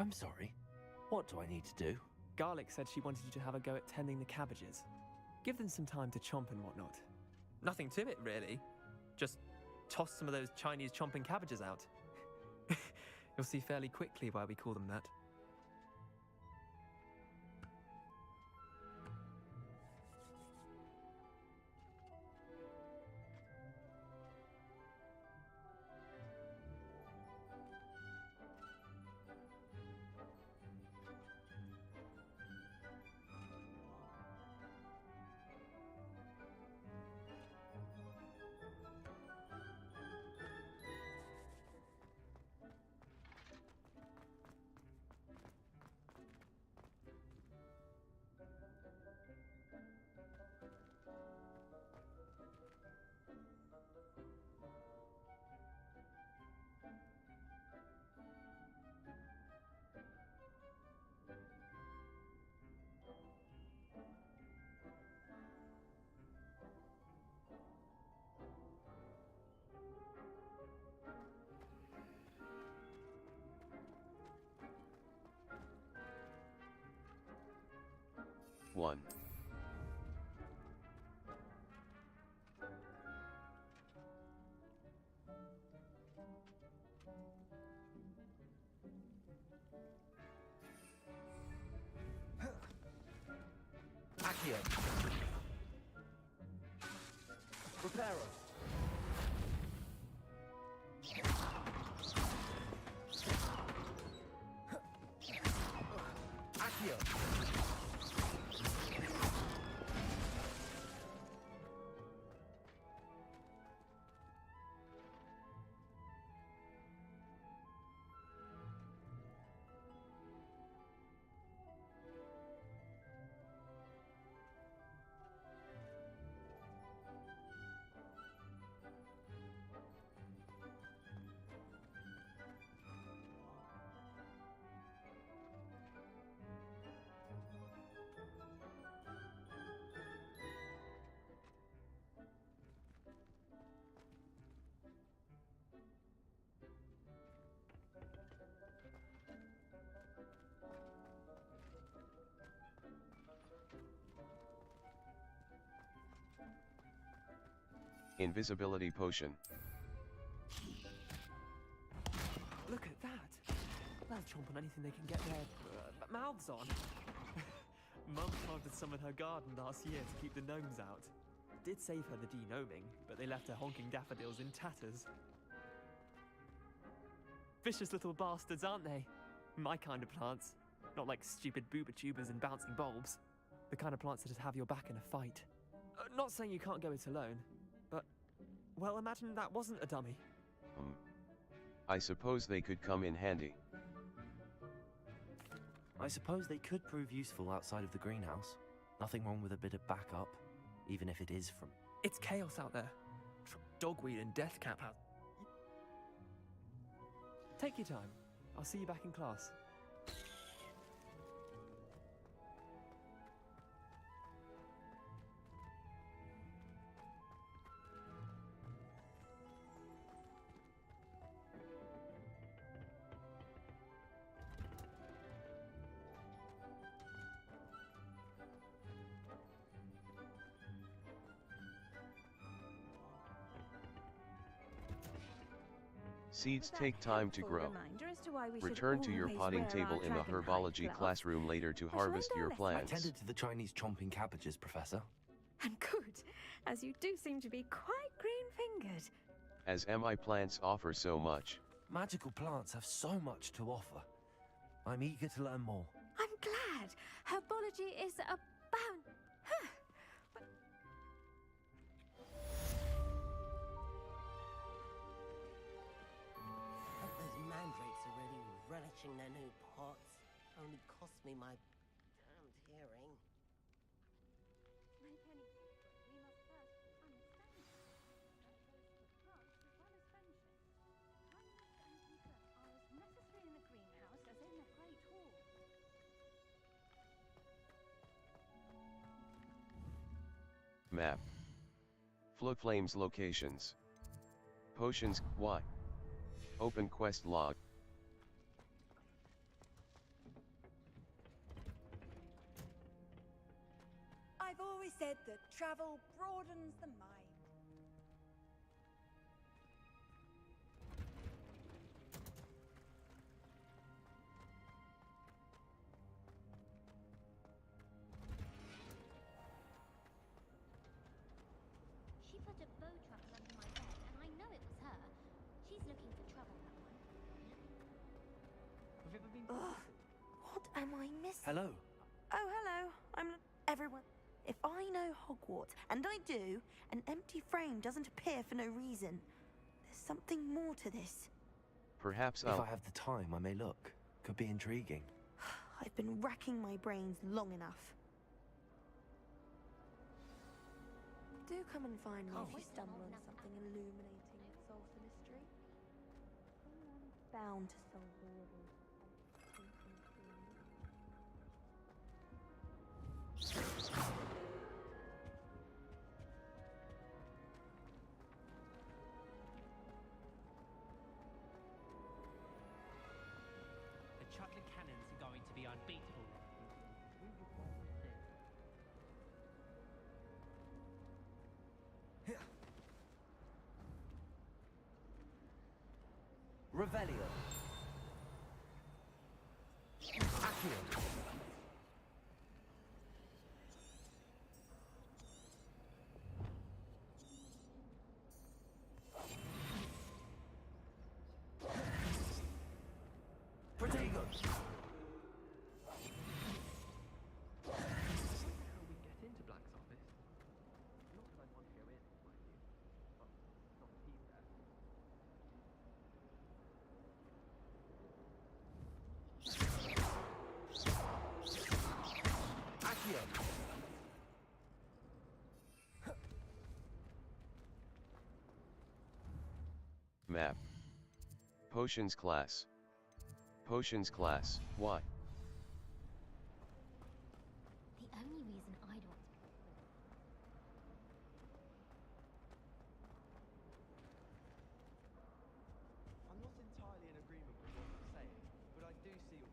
I'm sorry. What do I need to do? Garlic said she wanted you to have a go at tending the cabbages. Give them some time to chomp and whatnot. Nothing to it, really. Just toss some of those Chinese chomping cabbages out. You'll see fairly quickly why we call them that. One. Accio. Prepare us. Accio. Invisibility potion. Look at that. They'll chomp on anything they can get their mouths on. Mum planted some in her garden last year to keep the gnomes out. Did save her the de-gnoming, but they left her honking daffodils in tatters. Vicious little bastards, aren't they? My kind of plants. Not like stupid booba tubers and bouncing bulbs. The kind of plants that'd have your back in a fight. Not saying you can't go it alone, but, well, imagine that wasn't a dummy. I suppose they could come in handy. I suppose they could prove useful outside of the greenhouse. Nothing wrong with a bit of backup, even if it is from... It's chaos out there. Dogweed and deathcap out. Take your time. I'll see you back in class. Seeds take time to grow. Return to your potting table in the herbology classroom later to harvest your plants. I tended to the Chinese chomping cabbages, Professor. And good, as you do seem to be quite green-fingered. As MI plants offer so much. Magical plants have so much to offer. I'm eager to learn more. I'm glad. Herbology is abound. Mandrakes are really relishing their new pots. Only cost me my damned hearing. My penny, we must first understand that both the plants as well as friendship, kindness and concern are as necessary in the greenhouse as in the great hall. Map. Floodflames locations. Potions, Y. Open quest log. I've always said that travel broadens the mind. She put a bow truckle under my bed, and I know it was her. She's looking for trouble, that one. Have you ever been? Ugh, what am I missing? Hello. Oh, hello. I'm everyone. If I know Hogwarts, and I do, an empty frame doesn't appear for no reason. There's something more to this. Perhaps If I'll... I have the time, I may look. Could be intriguing. I've been racking my brains long enough. Do come and find me if you stumble on something illuminating that solves the mystery. Someone's bound to solve the riddle. The chocolate cannons are going to be unbeatable. Revelio. Accio. Protego. How we get into Black's office? Not that I want to go in, mind you, but not if he's there. Accio. Map. Potions class. Potions class, why? The only reason I'd want to... I'm not entirely in agreement with what you're saying, but I do see...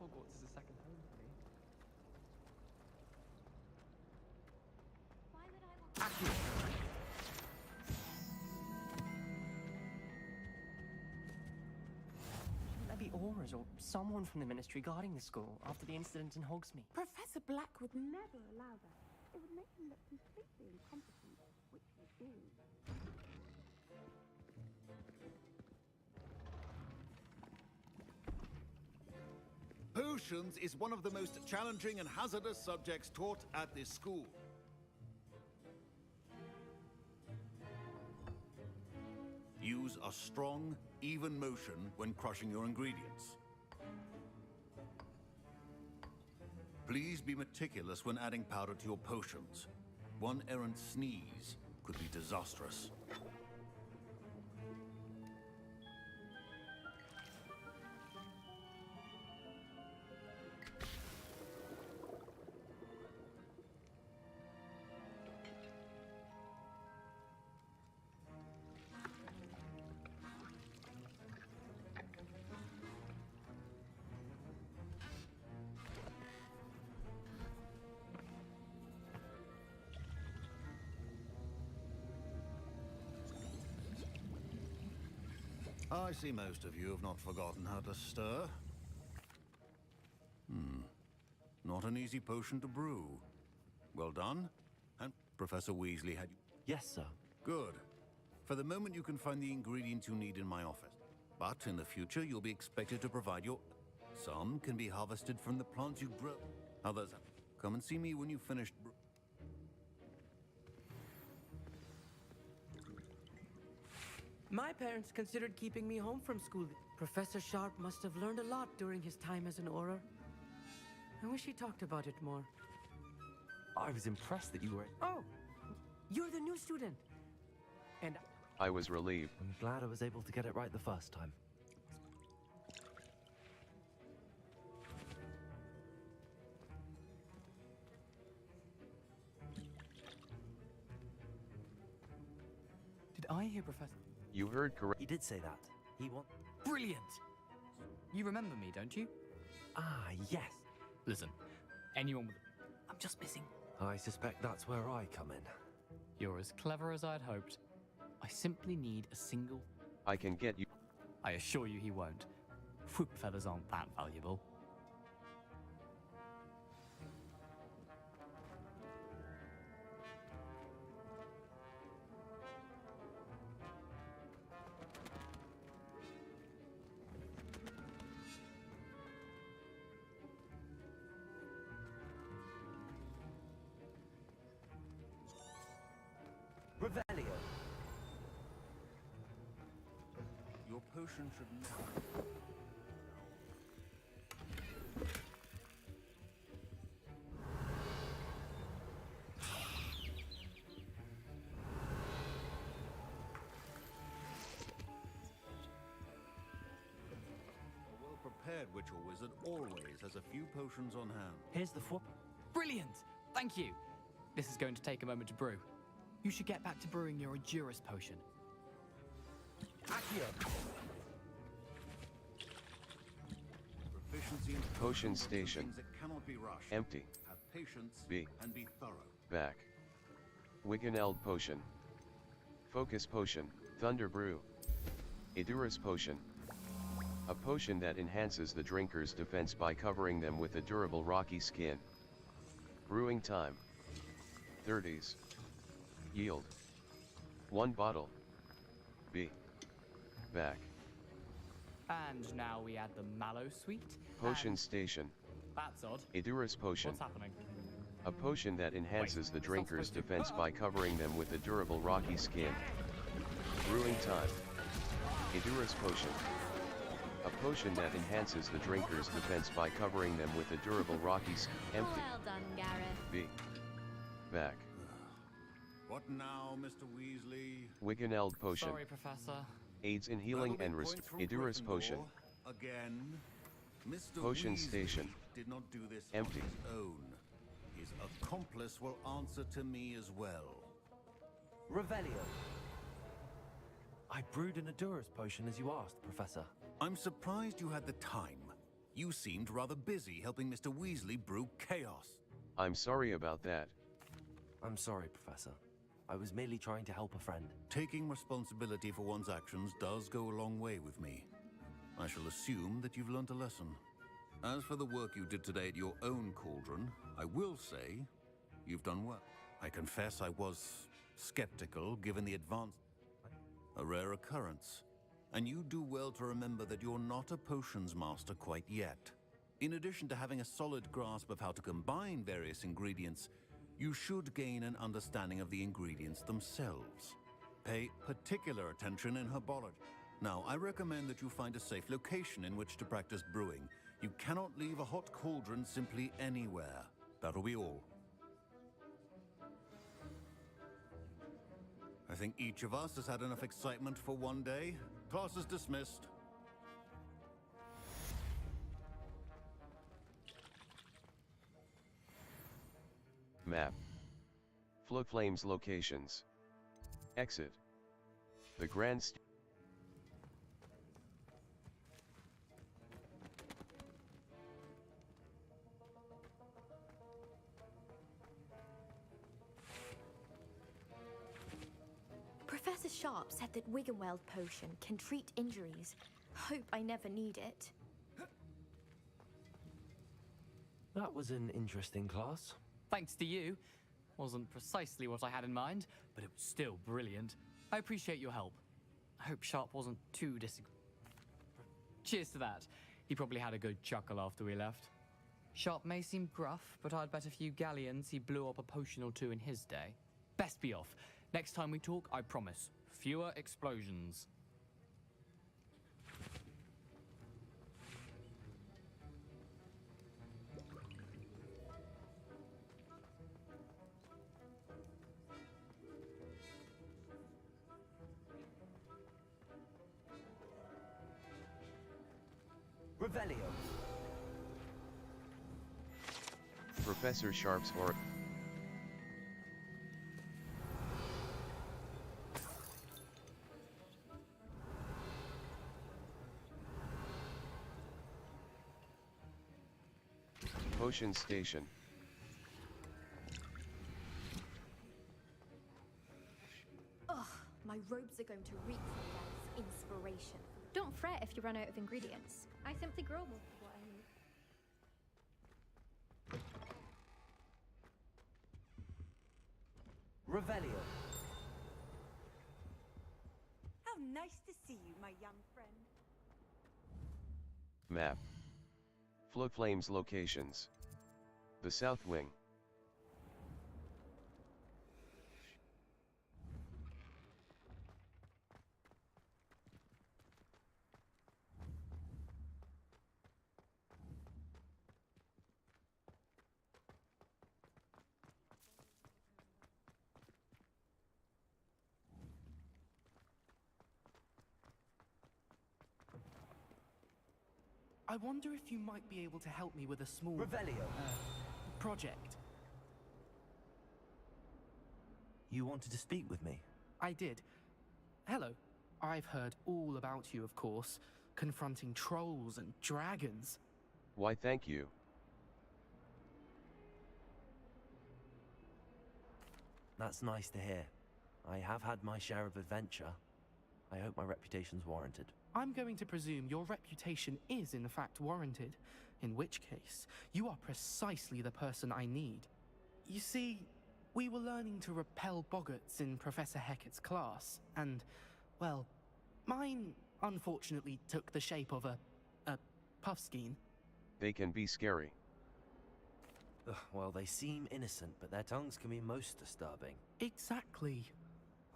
Hogwarts is a second home to me. Why would I want... Accio. Shouldn't there be auras or someone from the Ministry guarding the school after the incident in Hogsmeade? Professor Black would Never allow that. It would make him look completely incompetent, which he is. Potions is one of the most challenging and hazardous subjects taught at this school. Use a strong, even motion when crushing your ingredients. Please be meticulous when adding powder to your potions. One errant sneeze could be disastrous. I see most of you have not forgotten how to stir. Not an easy potion to brew. Well done. And Professor Weasley had you... Yes, sir. Good. For the moment, you can find the ingredients you need in my office. But in the future, you'll be expected to provide your... Some can be harvested from the plants you grow. Others... Come and see me when you've finished... My parents considered keeping me home from school. Professor Sharp must have learned a lot during his time as an Auror. I wish he talked about it more. I was impressed that you were... Oh, you're the new student. And I was relieved. I'm glad I was able to get it right the first time. did I hear Professor? You heard correct. He did say that. He want... Brilliant! You remember me, don't you? Ah, yes. Listen, anyone with... I'm just missing... I suspect that's where I come in. You're as clever as I'd hoped. I simply need a single... I can get you. I assure you he won't. Fruit feathers aren't that valuable. Revelio. Your potion should now... A well-prepared witch or wizard always has a few potions on hand. Here's the four... Brilliant! Thank you! This is going to take a moment to brew. You should get back to brewing your Endurus potion. Accio. Proficiency in Potion station. things that cannot be rushed. Empty. Have patience B. and be thorough. Back. Wiggeneld potion. Focus potion. Thunder brew. Edurus potion. A potion that enhances the drinker's defense by covering them with a durable rocky skin. Brewing time. 30s. Yield. 1 bottle. B. Back. And now we add the mallow sweet. Potion and... station. That's odd. Edurus potion. What's happening? A potion that enhances the drinker's supposed to- defense by covering them with a durable rocky skin. Brewing time. Edurus potion. A potion that enhances the drinker's defense by covering them with a durable rocky skin. Empty. Well done, Gareth. B. Back. What now, Mr. Weasley? Wiggeneld potion. Sorry, Professor. Aids in healing and Points from Edurus potion. Gryffindor. Again. Mr. Potion Weasley station. did not do this Empty. on his own. His accomplice will answer to me as well. Revelio. I brewed an Edurus potion as you asked, Professor. I'm surprised you had the time. You seemed rather busy helping Mr. Weasley brew chaos. I'm sorry about that. I'm sorry, Professor. I was merely trying to help a friend. Taking responsibility for one's actions does go a long way with me. I shall assume that you've learnt a lesson. As for the work you did today at your own cauldron, I will say you've done well. I confess I was skeptical given the advance. A rare occurrence. And you do well to remember that you're not a potions master quite yet. In addition to having a solid grasp of how to combine various ingredients, you should gain an understanding of the ingredients themselves. Pay particular attention in herbology. Now, I recommend that you find a safe location in which to practice brewing. You cannot leave a hot cauldron simply anywhere. That'll be all. I think each of us has had enough excitement for one day. Class is dismissed. Map. Flow Flames locations. Exit. The Grand Professor Sharp said that Wiggenweld potion can treat injuries. Hope I never need it. That was an interesting class. Thanks to you. Wasn't precisely what I had in mind, but it was still brilliant. I appreciate your help. I hope Sharp wasn't too Cheers to that. He probably had a good chuckle after we left. Sharp may seem gruff, but I'd bet a few galleons he blew up a potion or two in his day. Best be off. Next time we talk, I promise. Fewer explosions. Revelio. Professor Sharp's or Potion Station. Ugh, my robes are going to reek from Dad's inspiration. Don't fret if you run out of ingredients. I simply grow more of what I need. Revelio. How nice to see you, my young friend. Map. Float Flames locations. The South Wing. I wonder if you might be able to help me with a small... Revelio. Project. You wanted to speak with me? I did. Hello. I've heard all about you, of course, confronting trolls and dragons. Why, thank you. That's nice to hear. I have had my share of adventure. I hope my reputation's warranted. I'm going to presume your reputation is in fact warranted, in which case, you are precisely the person I need. You see, we were learning to repel boggarts in Professor Hecat's class, and, well, mine unfortunately took the shape of a puffskein. They can be scary. Ugh, well, they seem innocent, but their tongues can be most disturbing. Exactly.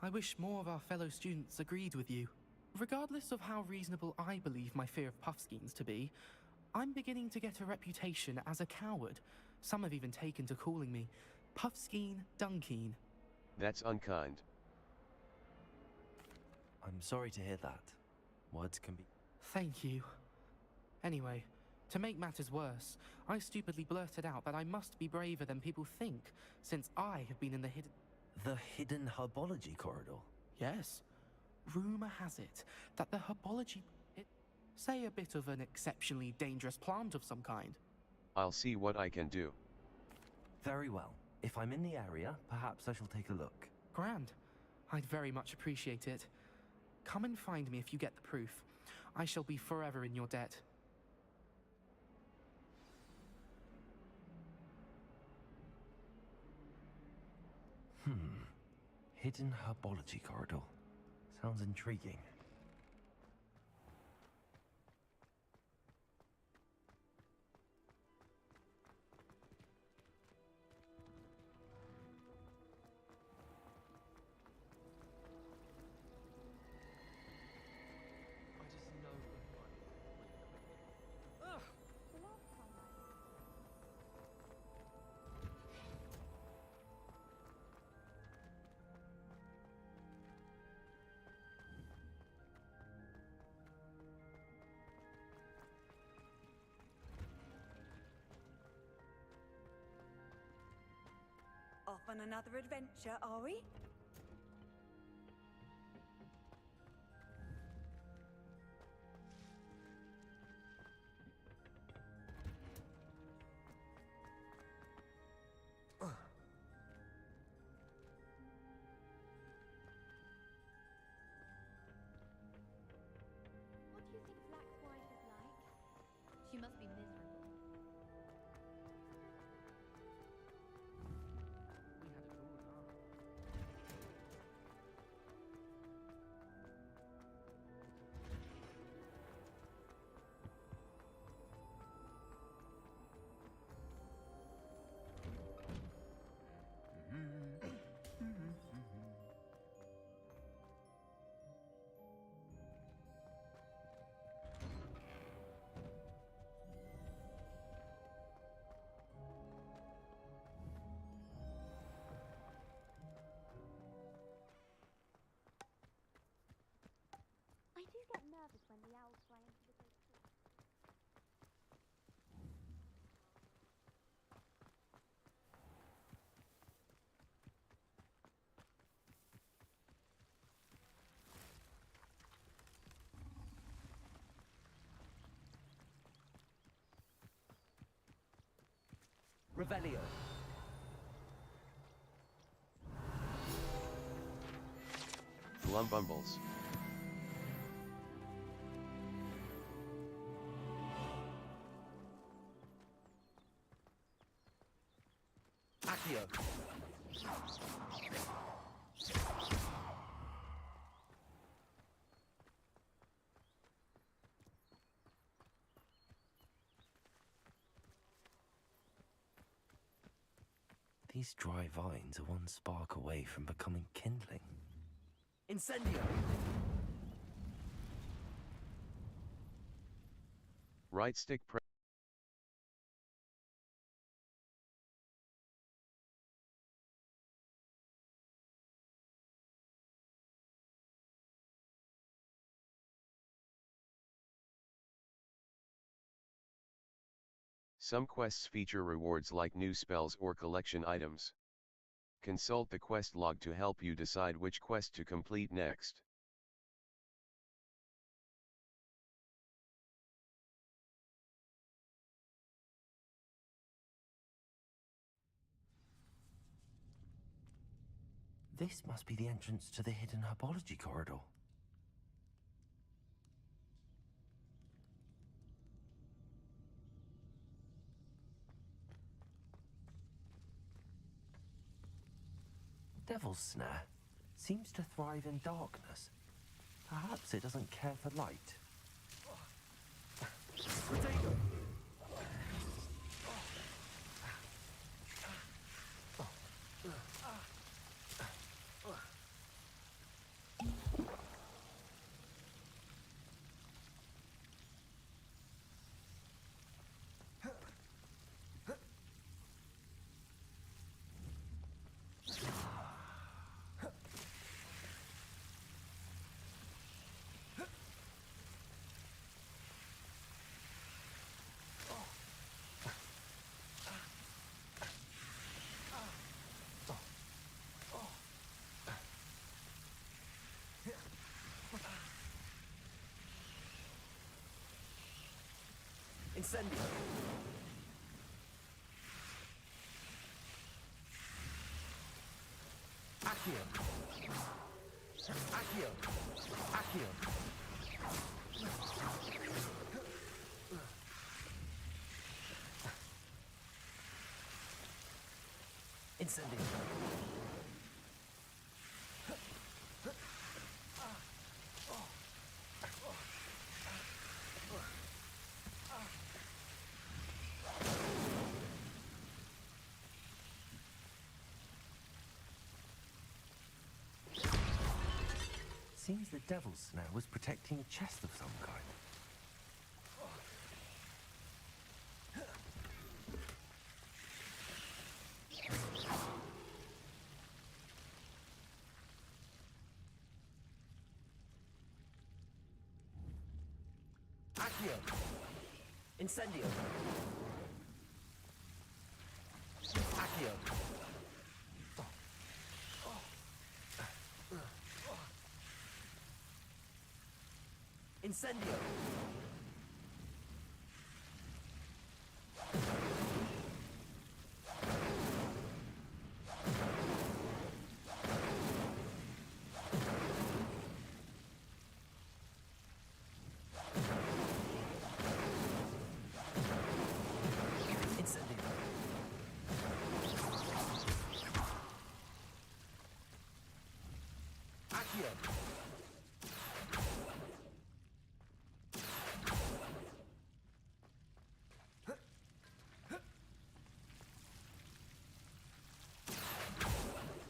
I wish more of our fellow students agreed with you. Regardless of how reasonable I believe my fear of puffskeins to be, I'm beginning to get a reputation as a coward. Some have even taken to calling me Puffskeen Dunkeen. That's unkind. I'm sorry to hear that. Words can be... Thank you. Anyway, to make matters worse, I stupidly blurted out that I must be braver than people think, since I have been in the hidden... The hidden herbology corridor? Yes. Rumor has it that the herbology... say a bit of an exceptionally dangerous plant of some kind. I'll see what I can do. Very well. If I'm in the area, perhaps I shall take a look. Grand. I'd very much appreciate it. Come and find me if you get the proof. I shall be forever in your debt. Hidden herbology corridor. Sounds intriguing. Off on another adventure, are we? What do you think Black's wife is like? She must be miserable. I do get nervous when the owls fly into the great hall. Revelio. Glumbumbles. Accio. These dry vines are one spark away from becoming kindling. Incendio. Right stick press. Some quests feature rewards like new spells or collection items. Consult the quest log to help you decide which quest to complete next. This must be the entrance to the hidden herbology corridor. Devil's Snare seems to thrive in darkness. Perhaps it doesn't care for light. Potato. Incendio. Accio. Accio. Accio. Incendio. Seems the Devil's Snare was protecting a chest of some kind. Accio. Incendio. Accio. Incendio.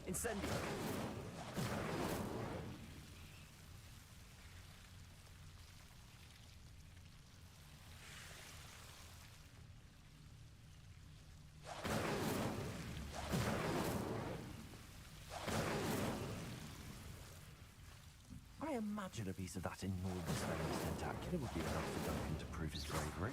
Incendio. I imagine a piece of that enormous venomous tentacular would be enough for Duncan to prove his bravery.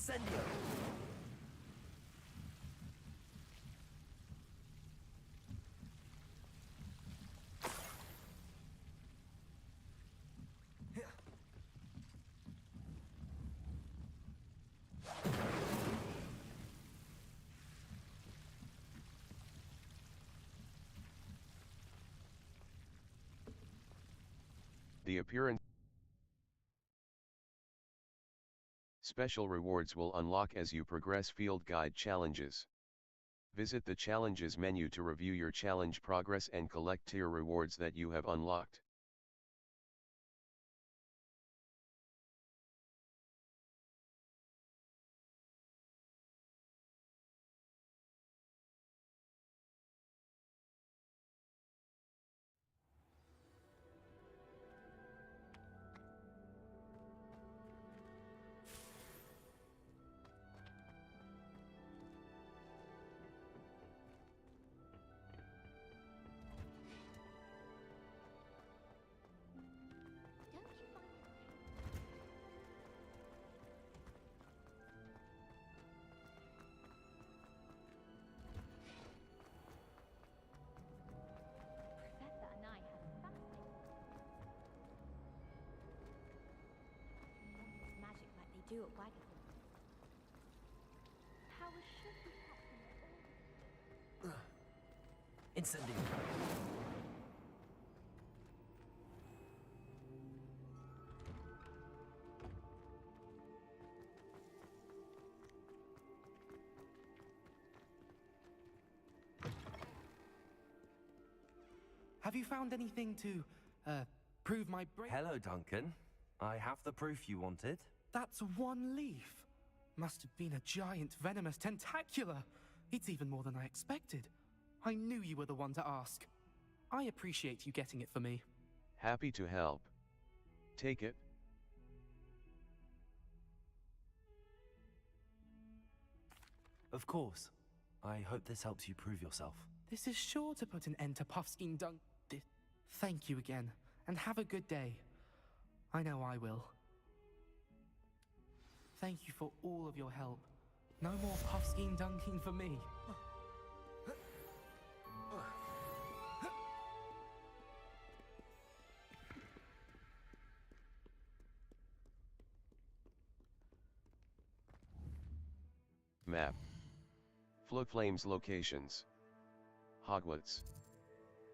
Incendio! The appearance. Special rewards will unlock as you progress field guide challenges. Visit the challenges menu to review your challenge progress and collect tier rewards that you have unlocked. Professor and I had a fascinating magic like they do at Waggle. Powers should be happening all. Incendio! Have you found anything to, prove my brain? Hello, Duncan. I have the proof you wanted. That's one leaf. Must have been a giant venomous tentacula. It's even more than I expected. I knew you were the one to ask. I appreciate you getting it for me. Happy to help. Take it. Of course. I hope this helps you prove yourself. This is sure to put an end to Puffskein Dunk. Thank you again, and have a good day. I know I will. Thank you for all of your help. No more Puffskein dunking for me. Map. Flames locations. Hogwarts.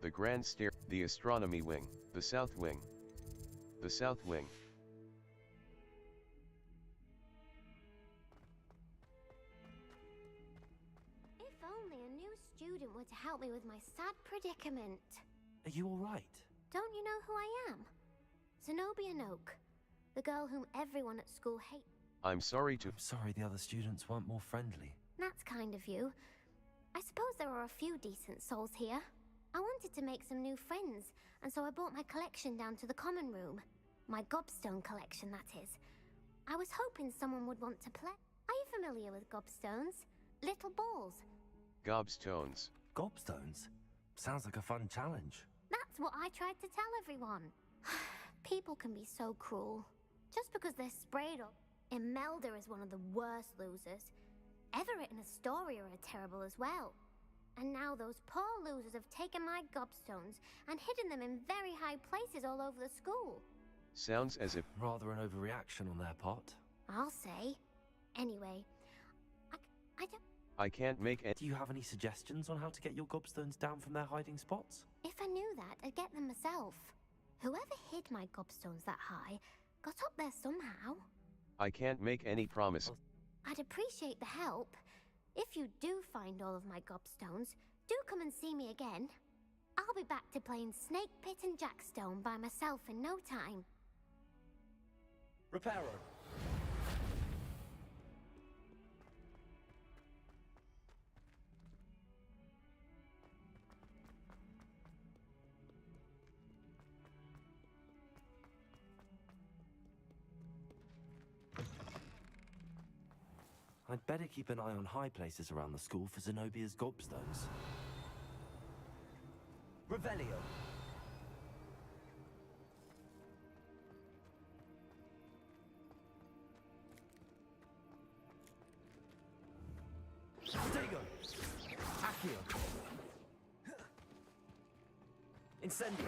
The Grand Stair, the Astronomy Wing, the South Wing. The South Wing. If only a new student were to help me with my sad predicament. Are you alright? Don't you know who I am? Zenobia Noak, the girl whom everyone at school hates. I'm sorry the other students weren't more friendly. That's kind of you. I suppose there are a few decent souls here. I wanted to make some new friends, and so I brought my collection down to the common room. My gobstone collection, that is. I was hoping someone would want to play. Are you familiar with gobstones? Little balls. Gobstones. Gobstones? Sounds like a fun challenge. That's what I tried to tell everyone. People can be so cruel. Just because they're sprayed or... Imelda is one of the worst losers. Everett and Astoria are terrible as well. And now those poor losers have taken my gobstones and hidden them in very high places all over the school. Sounds as if... Rather an overreaction on their part. I'll say. Anyway, I don't... I can't make any... Do you have any suggestions on how to get your gobstones down from their hiding spots? If I knew that, I'd get them myself. Whoever hid my gobstones that high got up there somehow. I can't make any promise. I'd appreciate the help. If you do find all of my gobstones, do come and see me again. I'll be back to playing Snake Pit and Jackstone by myself in no time. Reparo. I'd better keep an eye on high places around the school for Zenobia's gobstones. Revelio. Stego! Accio! Incendio!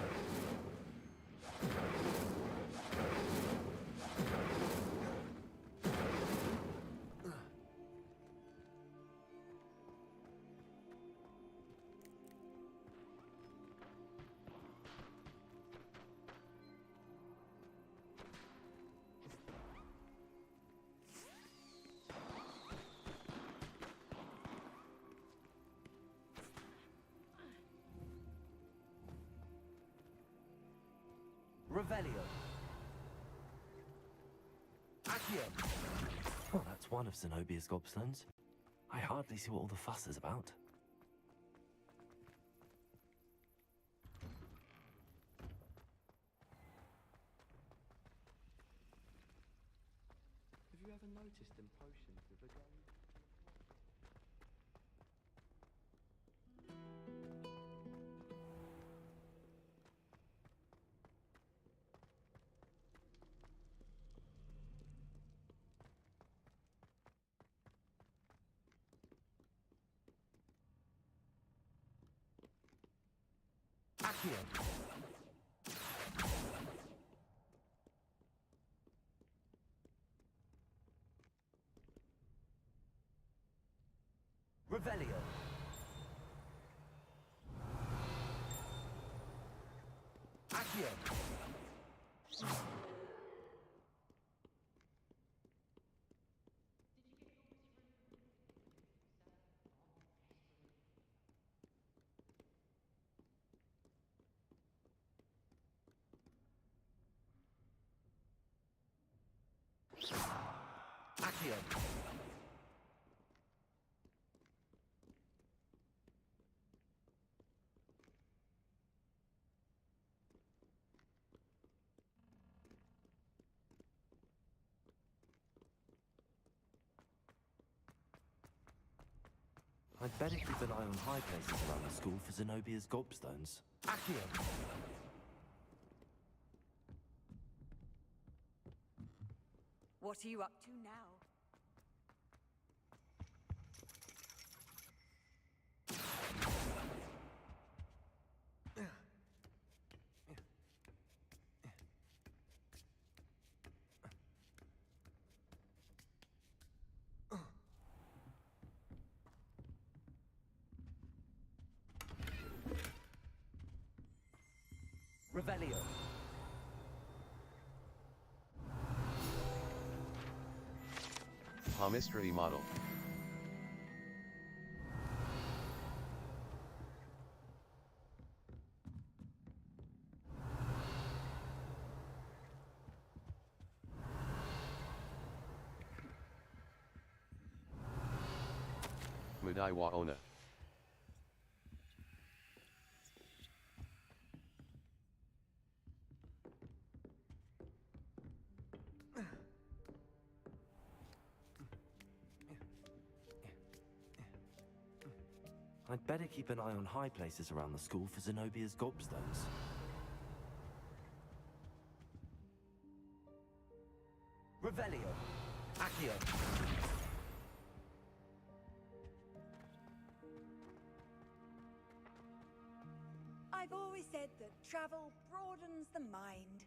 Revelio. Accio. Oh, that's one of Zenobia's gobstones. I hardly see what all the fuss is about. Have you ever noticed in potions that the going... Accio. Revelio. Accio. Accio. I'd better keep an eye on high places around the school for Zenobia's gobstones. Accio. What are you up to now? Revelio. Palmistry model. Mudaiwa Ona. I'd better keep an eye on high places around the school for Zenobia's gobstones. Revelio. Accio. I've always said that travel broadens the mind.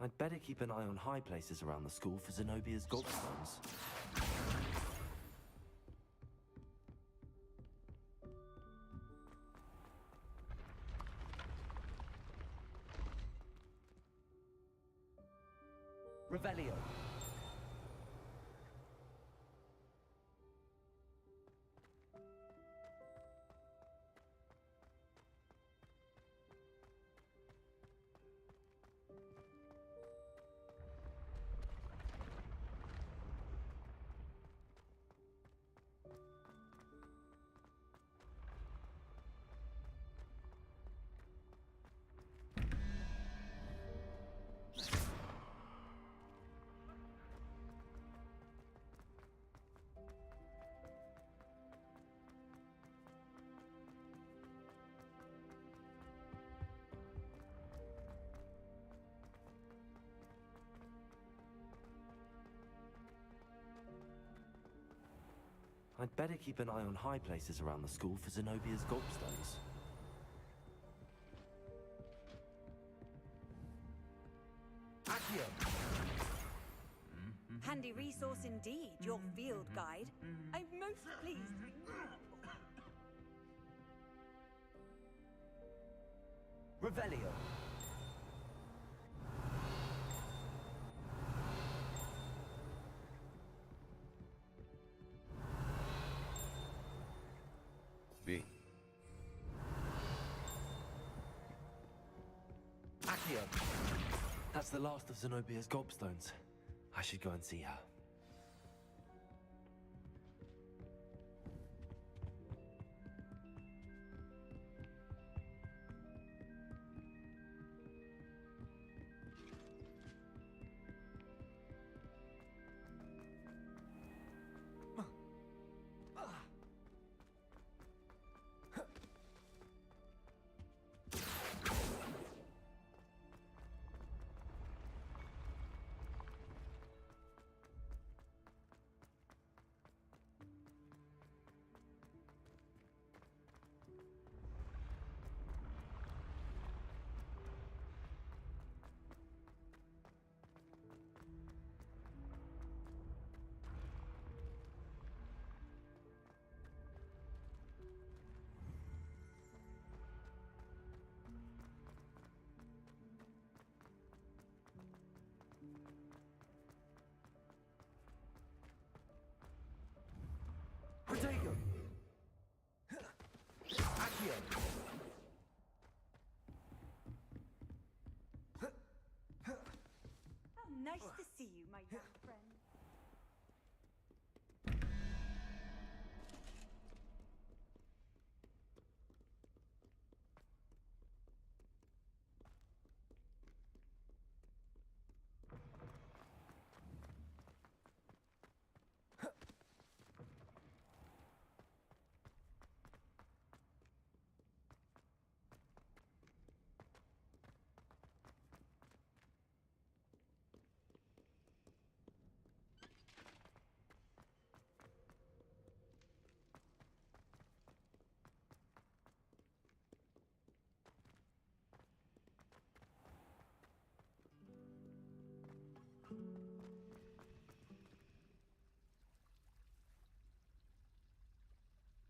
I'd better keep an eye on high places around the school for Zenobia's gobstones. Revelio. I'd better keep an eye on high places around the school for Zenobia's gobstones. Accio. Handy resource indeed, your field guide. I'm most pleased. Revelio. B. Accio. That's the last of Zenobia's gobstones. I should go and see her. Protego. Accio. How nice to see you, my young friend.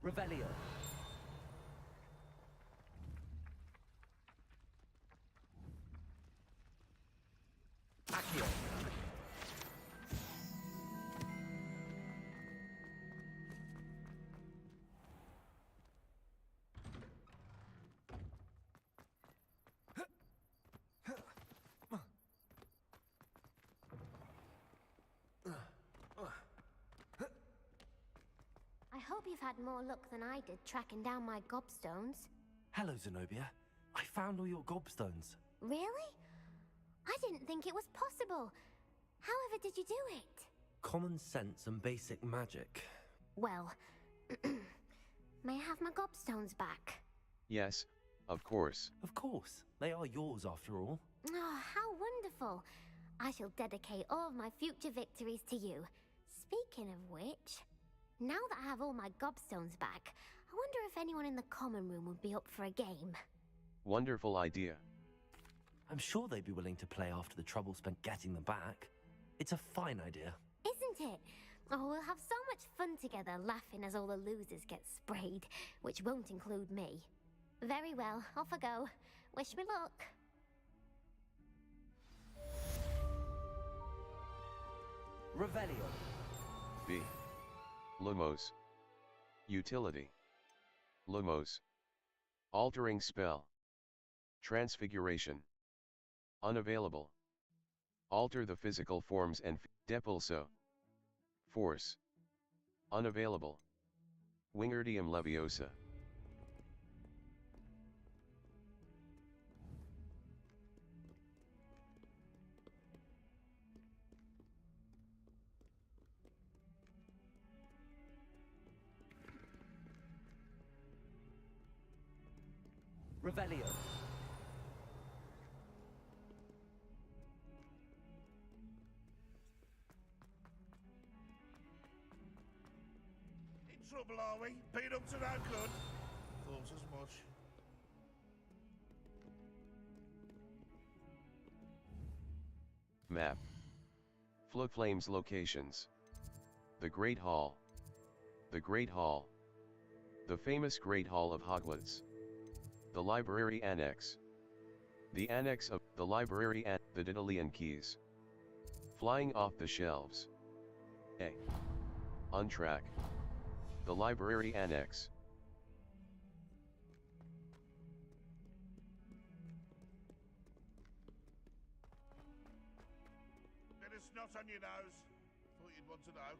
Revelio. Accio. I hope you've had more luck than I did tracking down my gobstones. Hello, Zenobia. I found all your gobstones. Really? I didn't think it was possible. However did you do it? Common sense and basic magic. Well, may I have my gobstones back? Yes, of course. Of course. They are yours after all. Oh, how wonderful. I shall dedicate all of my future victories to you. Speaking of which, now that I have all my gobstones back, I wonder if anyone in the common room would be up for a game. Wonderful idea. I'm sure they'd be willing to play after the trouble spent getting them back. It's a fine idea. Isn't it? Oh, we'll have so much fun together laughing as all the losers get sprayed, which won't include me. Very well, off I go. Wish me luck. Revelio. B. Lumos. Utility. Lumos. Altering spell. Transfiguration. Unavailable. Alter the physical forms and Depulso. Force. Unavailable. Wingardium Leviosa. Revelio. In trouble, are we? Beat up to no good. Thought as much. Map. Fluflame's locations. The Great Hall. The Great Hall. The famous Great Hall of Hogwarts. The Library Annex. The Annex of the Library and the Daedalian Keys. Flying off the shelves. A. Untrack. The Library Annex. Bit of snot on your nose. Thought you'd want to know.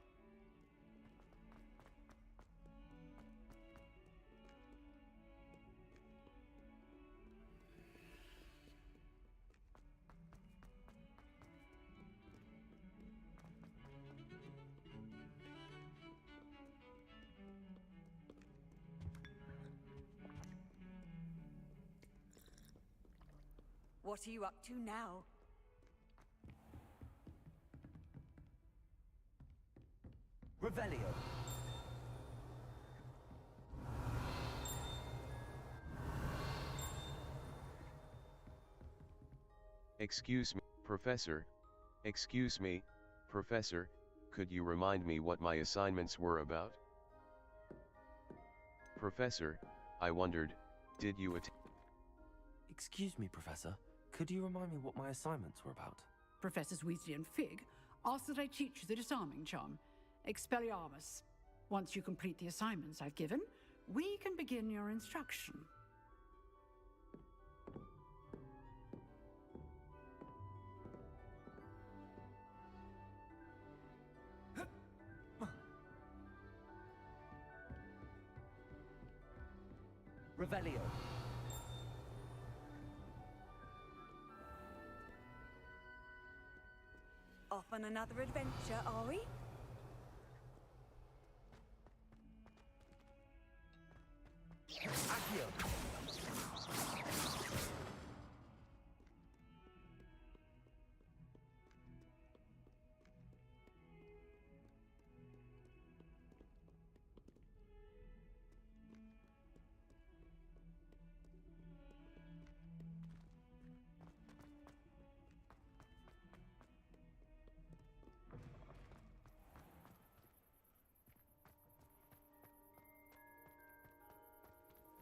What are you up to now? Revelio. Excuse me, Professor. Excuse me, Professor, could you remind me what my assignments were about? Professor, I wondered, did you Excuse me, Professor. Could you remind me what my assignments were about? Professors Weasley and Fig ask that I teach you the disarming charm, Expelliarmus. Once you complete the assignments I've given, we can begin your instruction. Revelio. Off on another adventure, are we? Accio.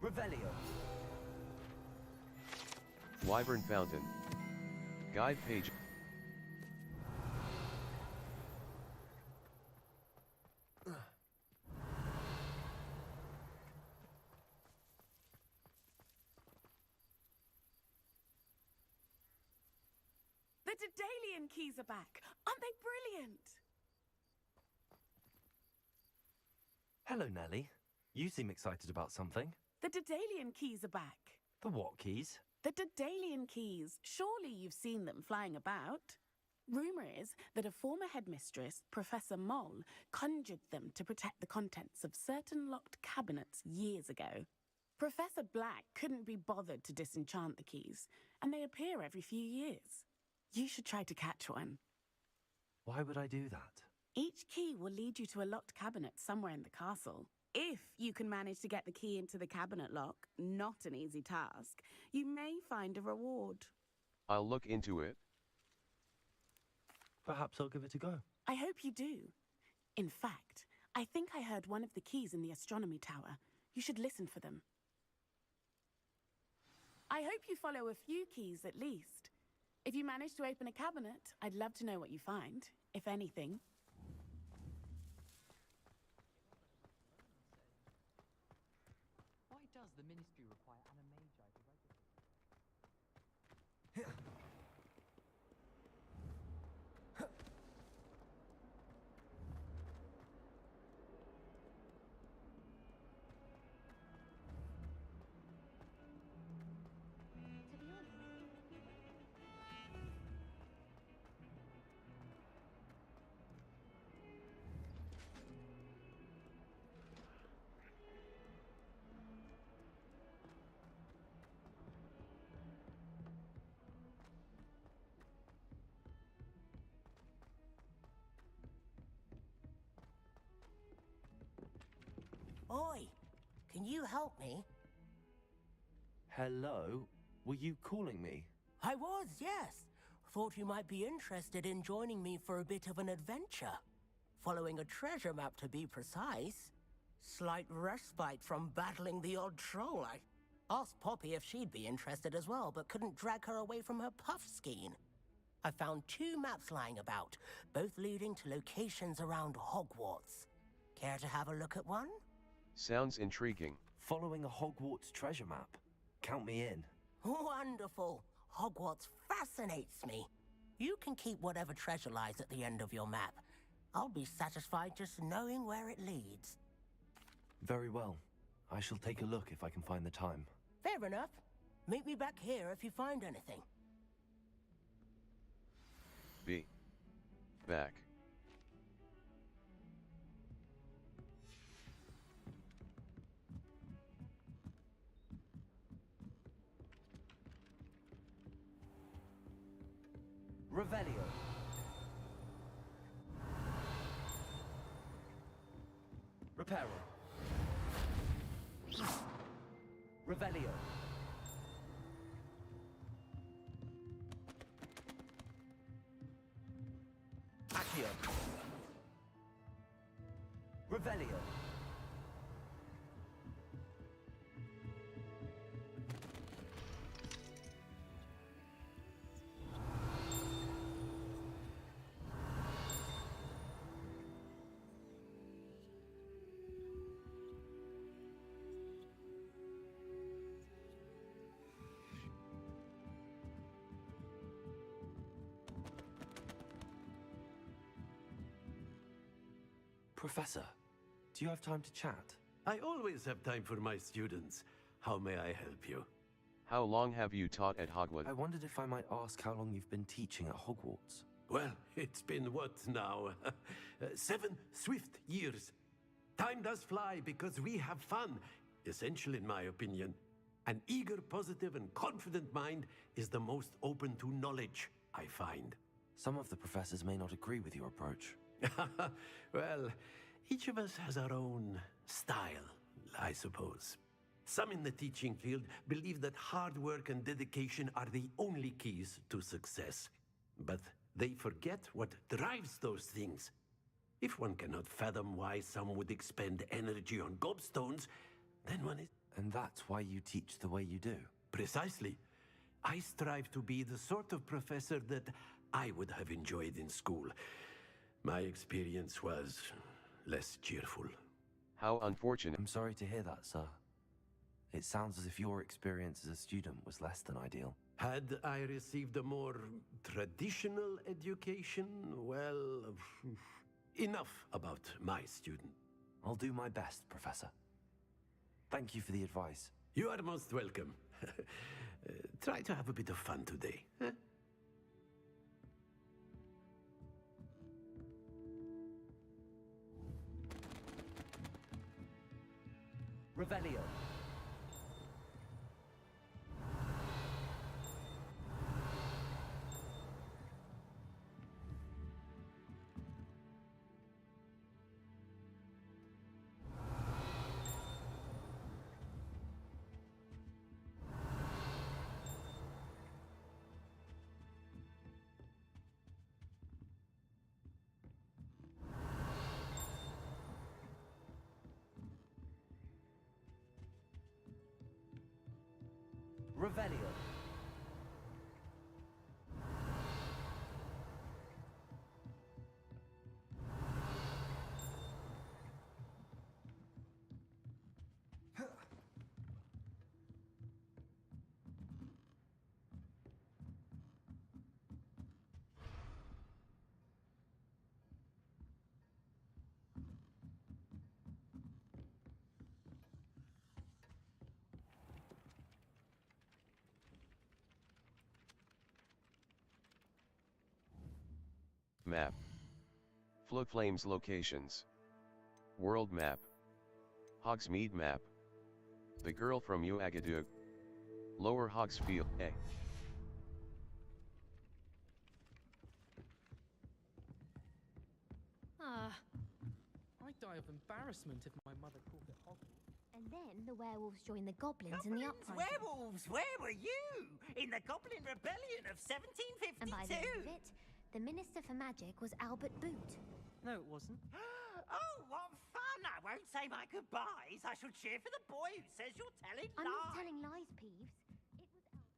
Revelio. Wyvern Fountain. Guide page. The Daedalian keys are back. Aren't they brilliant? Hello, Nellie. You seem excited about something. The Daedalian keys are back. The what keys? The Daedalian keys. Surely you've seen them flying about. Rumour is that a former headmistress, Professor Moll, conjured them to protect the contents of certain locked cabinets years ago. Professor Black couldn't be bothered to disenchant the keys, and they appear every few years. You should try to catch one. Why would I do that? Each key will lead you to a locked cabinet somewhere in the castle. If you can manage to get the key into the cabinet lock, not an easy task, you may find a reward. I'll look into it. Perhaps I'll give it a go. I hope you do. In fact, I think I heard one of the keys in the astronomy tower. You should listen for them. I hope you follow a few keys at least. If you manage to open a cabinet, I'd love to know what you find, if anything. Why does the Ministry require animagi to register? Oi, can you help me? Hello? Were you calling me? I was, yes. Thought you might be interested in joining me for a bit of an adventure. Following a treasure map, to be precise. Slight respite from battling the odd troll. I asked Poppy if she'd be interested as well, but couldn't drag her away from her puff skein. I found 2 maps lying about, both leading to locations around Hogwarts. Care to have a look at one? Sounds intriguing. Following a Hogwarts treasure map. Count me in. Wonderful. Hogwarts fascinates me. You can keep whatever treasure lies at the end of your map. I'll be satisfied just knowing where it leads. Very well. I shall take a look if I can find the time. Fair enough. Meet me back here if you find anything. Be back. Revelio. Reparo. Revelio. Accio. Revelio. Professor, do you have time to chat? I always have time for my students. How may I help you? How long have you taught at Hogwarts? I wondered if I might ask how long you've been teaching at Hogwarts. Well, it's been what now? 7 swift years. Time does fly because we have fun. Essential in my opinion. An eager, positive, and confident mind is the most open to knowledge, I find. Some of the professors may not agree with your approach. Well, each of us has our own style, I suppose. Some in the teaching field believe that hard work and dedication are the only keys to success. But they forget what drives those things. If one cannot fathom why some would expend energy on gobstones, then one is... And that's why you teach the way you do? Precisely. I strive to be the sort of professor that I would have enjoyed in school. My experience was less cheerful. How unfortunate. I'm sorry to hear that, sir. It sounds as if your experience as a student was less than ideal. Had I received a more traditional education, well, enough about my student. I'll do my best, Professor. Thank you for the advice. You are most welcome. Try to have a bit of fun today. Huh? Revelio. Revelio. Map. Floodflames locations. World map. Hogsmeade map. The girl from Uagadug. Lower Hogsfield, A. I'd die of embarrassment if my mother called it Hogwarts. And then the werewolves joined the goblins in the uprising. Werewolves, where were you? In the Goblin Rebellion of 1752? And by the end of it, the Minister for Magic was Albert Boot. No, it wasn't. Oh, what fun! I won't say my goodbyes. I shall cheer for the boy who says you're telling lies. I'm not telling lies, Peeves. It was Albert.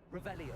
Revelio.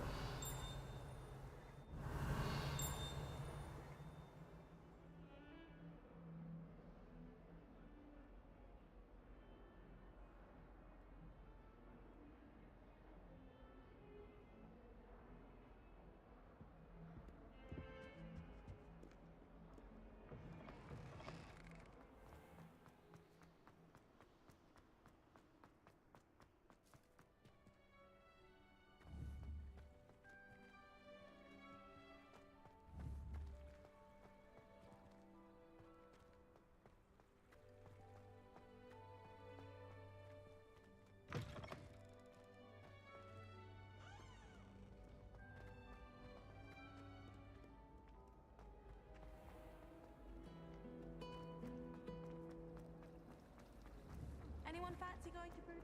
Anyone fancy going to Brooding?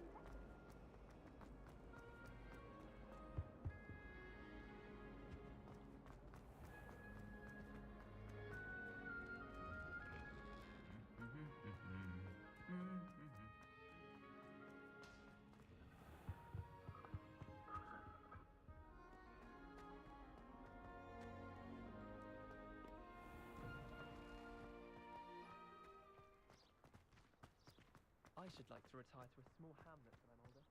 I should like to retire to a small hamlet when I'm older.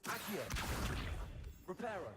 Accio. Reparo.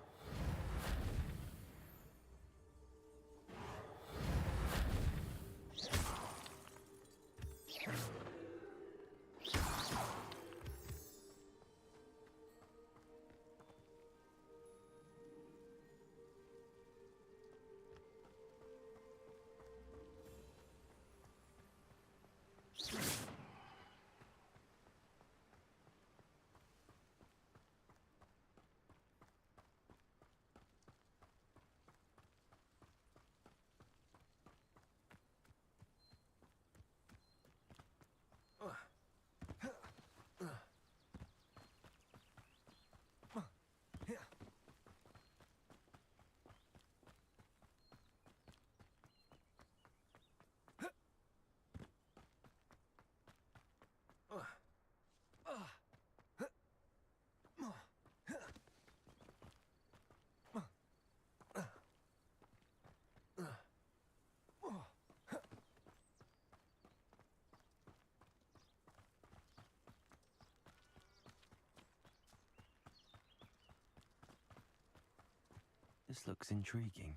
This looks intriguing.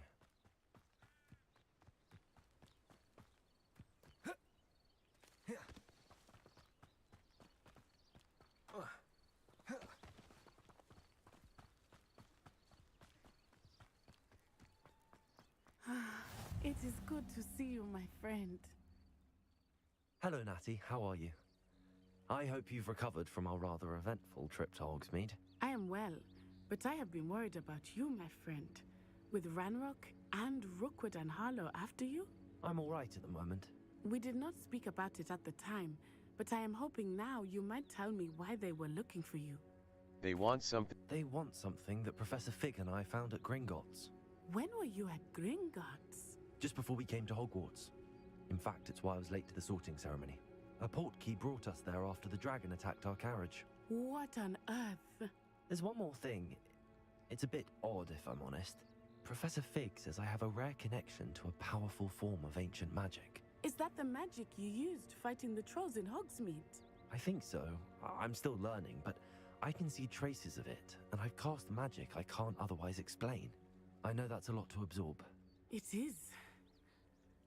It is good to see you, my friend. Hello, Natty. How are you? I hope you've recovered from our rather eventful trip to Hogsmeade. I am well, but I have been worried about you, my friend. With Ranrock and Rookwood and Harlow after you? I'm all right at the moment. We did not speak about it at the time, but I am hoping now you might tell me why they were looking for you. They want something. They want something that Professor Fig and I found at Gringotts. When were you at Gringotts? Just before we came to Hogwarts. In fact, it's why I was late to the sorting ceremony. A portkey brought us there after the dragon attacked our carriage. What on earth? There's one more thing. It's a bit odd, if I'm honest. Professor Fig says I have a rare connection to a powerful form of ancient magic. Is that the magic you used fighting the trolls in Hogsmeade? I think so. I'm still learning, but I can see traces of it, and I've cast magic I can't otherwise explain. I know that's a lot to absorb. It is.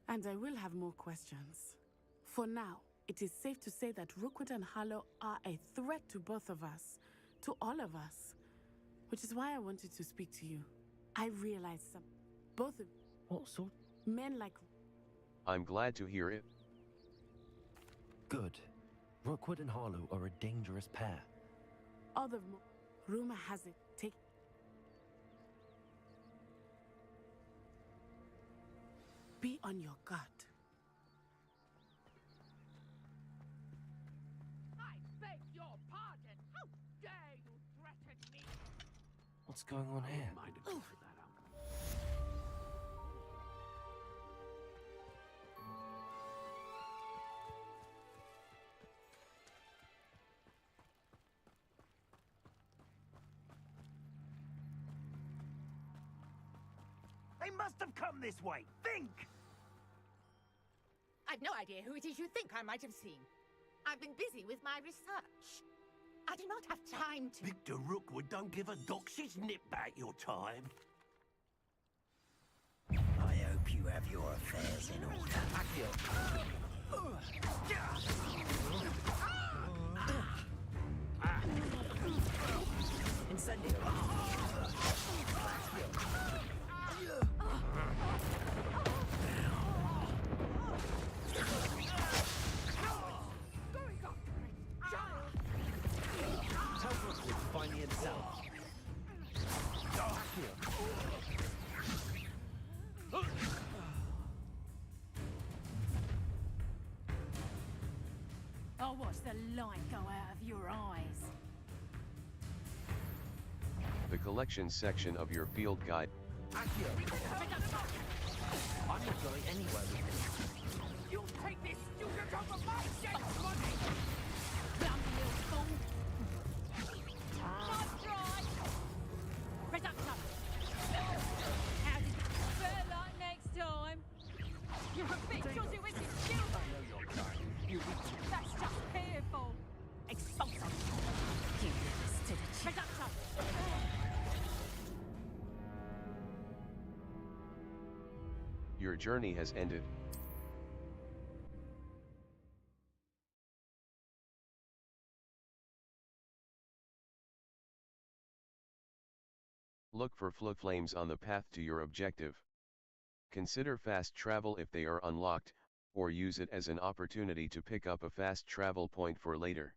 And I will have more questions. For now, it is safe to say that Rookwood and Harlow are a threat to both of us. To all of us. Which is why I wanted to speak to you. I realize some... Both of... What sort? Men like... I'm glad to hear it. Good. Rookwood and Harlow are a dangerous pair. All the rumor has it. Take... Be on your guard. I beg your pardon. How dare you threaten me? What's going on here? They must have come this way. Think! I've no idea who it is you think I might have seen. I've been busy with my research. I do not have time to... Victor Rookwood don't give a doxy's nip back your time. I hope you have your affairs in order. Incendio. Tell Rookwood to find me himself. I'll watch the light go out of your eyes. The collections section of your field guide. I'm not going anywhere with this. You take this student over my dead money! Clumsy little fool. Nice try. Reduction. How did it feel like next time? You're a bit jolly with your skill. I know you're dying. You That's just fearful. Expulsive. Give this to the chief. Reduction. Your journey has ended. Look for flames on the path to your objective. Consider fast travel if they are unlocked, or use it as an opportunity to pick up a fast travel point for later.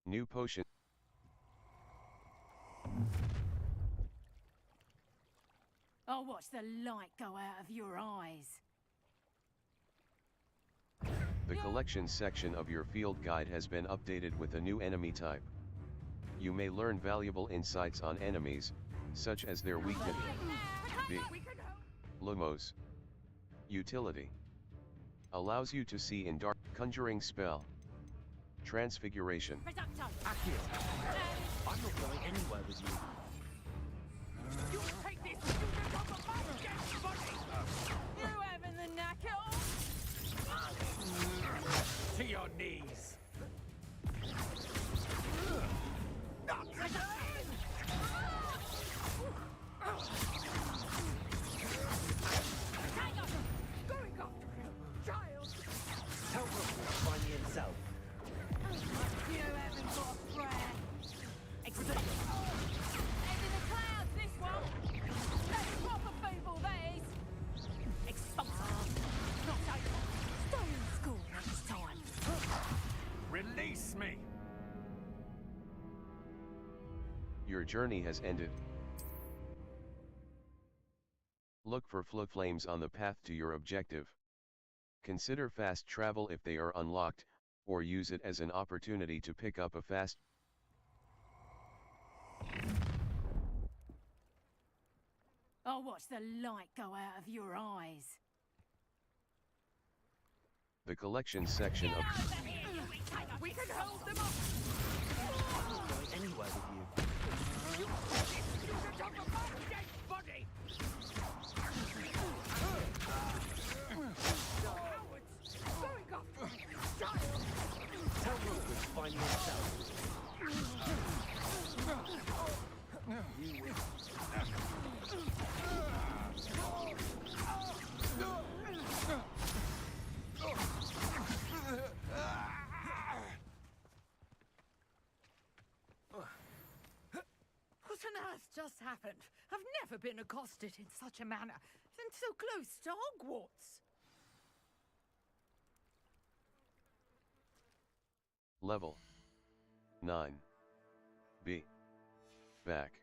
New potion. I'll watch the light go out of your eyes. The collections section of your field guide has been updated with a new enemy type. You may learn valuable insights on enemies, such as their weakness. B. Lumos. Utility. Allows you to see in dark. Conjuring spell. Transfiguration. Akio, I'm not going anywhere with you. You take this! You can the magic, buddy! You having the knacker? To your knees! Going after him, child! Tell Rook to find me himself. You haven't got a prayer. Extinct. Head in the clouds, this one. That's proper people, these. Expulsive. Not over. Stay in school next time. Release me! Your journey has ended. Look for flames on the path to your objective. Consider fast travel if they are unlocked, or use it as an opportunity to pick up a fast. I'll watch the light go out of your eyes. The collections section of. We can hold them up. I'm not going anywhere with you. You can talk about dead body. Cowards! Going after me, child! Tell Rook to find me himself. You will. What on earth just happened? I've never been accosted in such a manner, and so close to Hogwarts. Level 9. B. Back.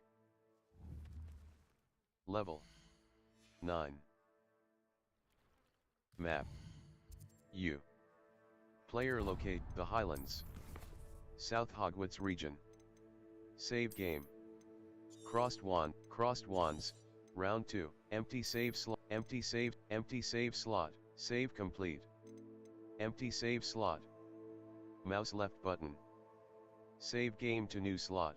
Level 9. Map. U. Player locate the Highlands. South Hogwarts region. Save game. Crossed wands, round 2, empty save slot, empty save slot, save complete. Empty save slot. Mouse left button. Save game to new slot.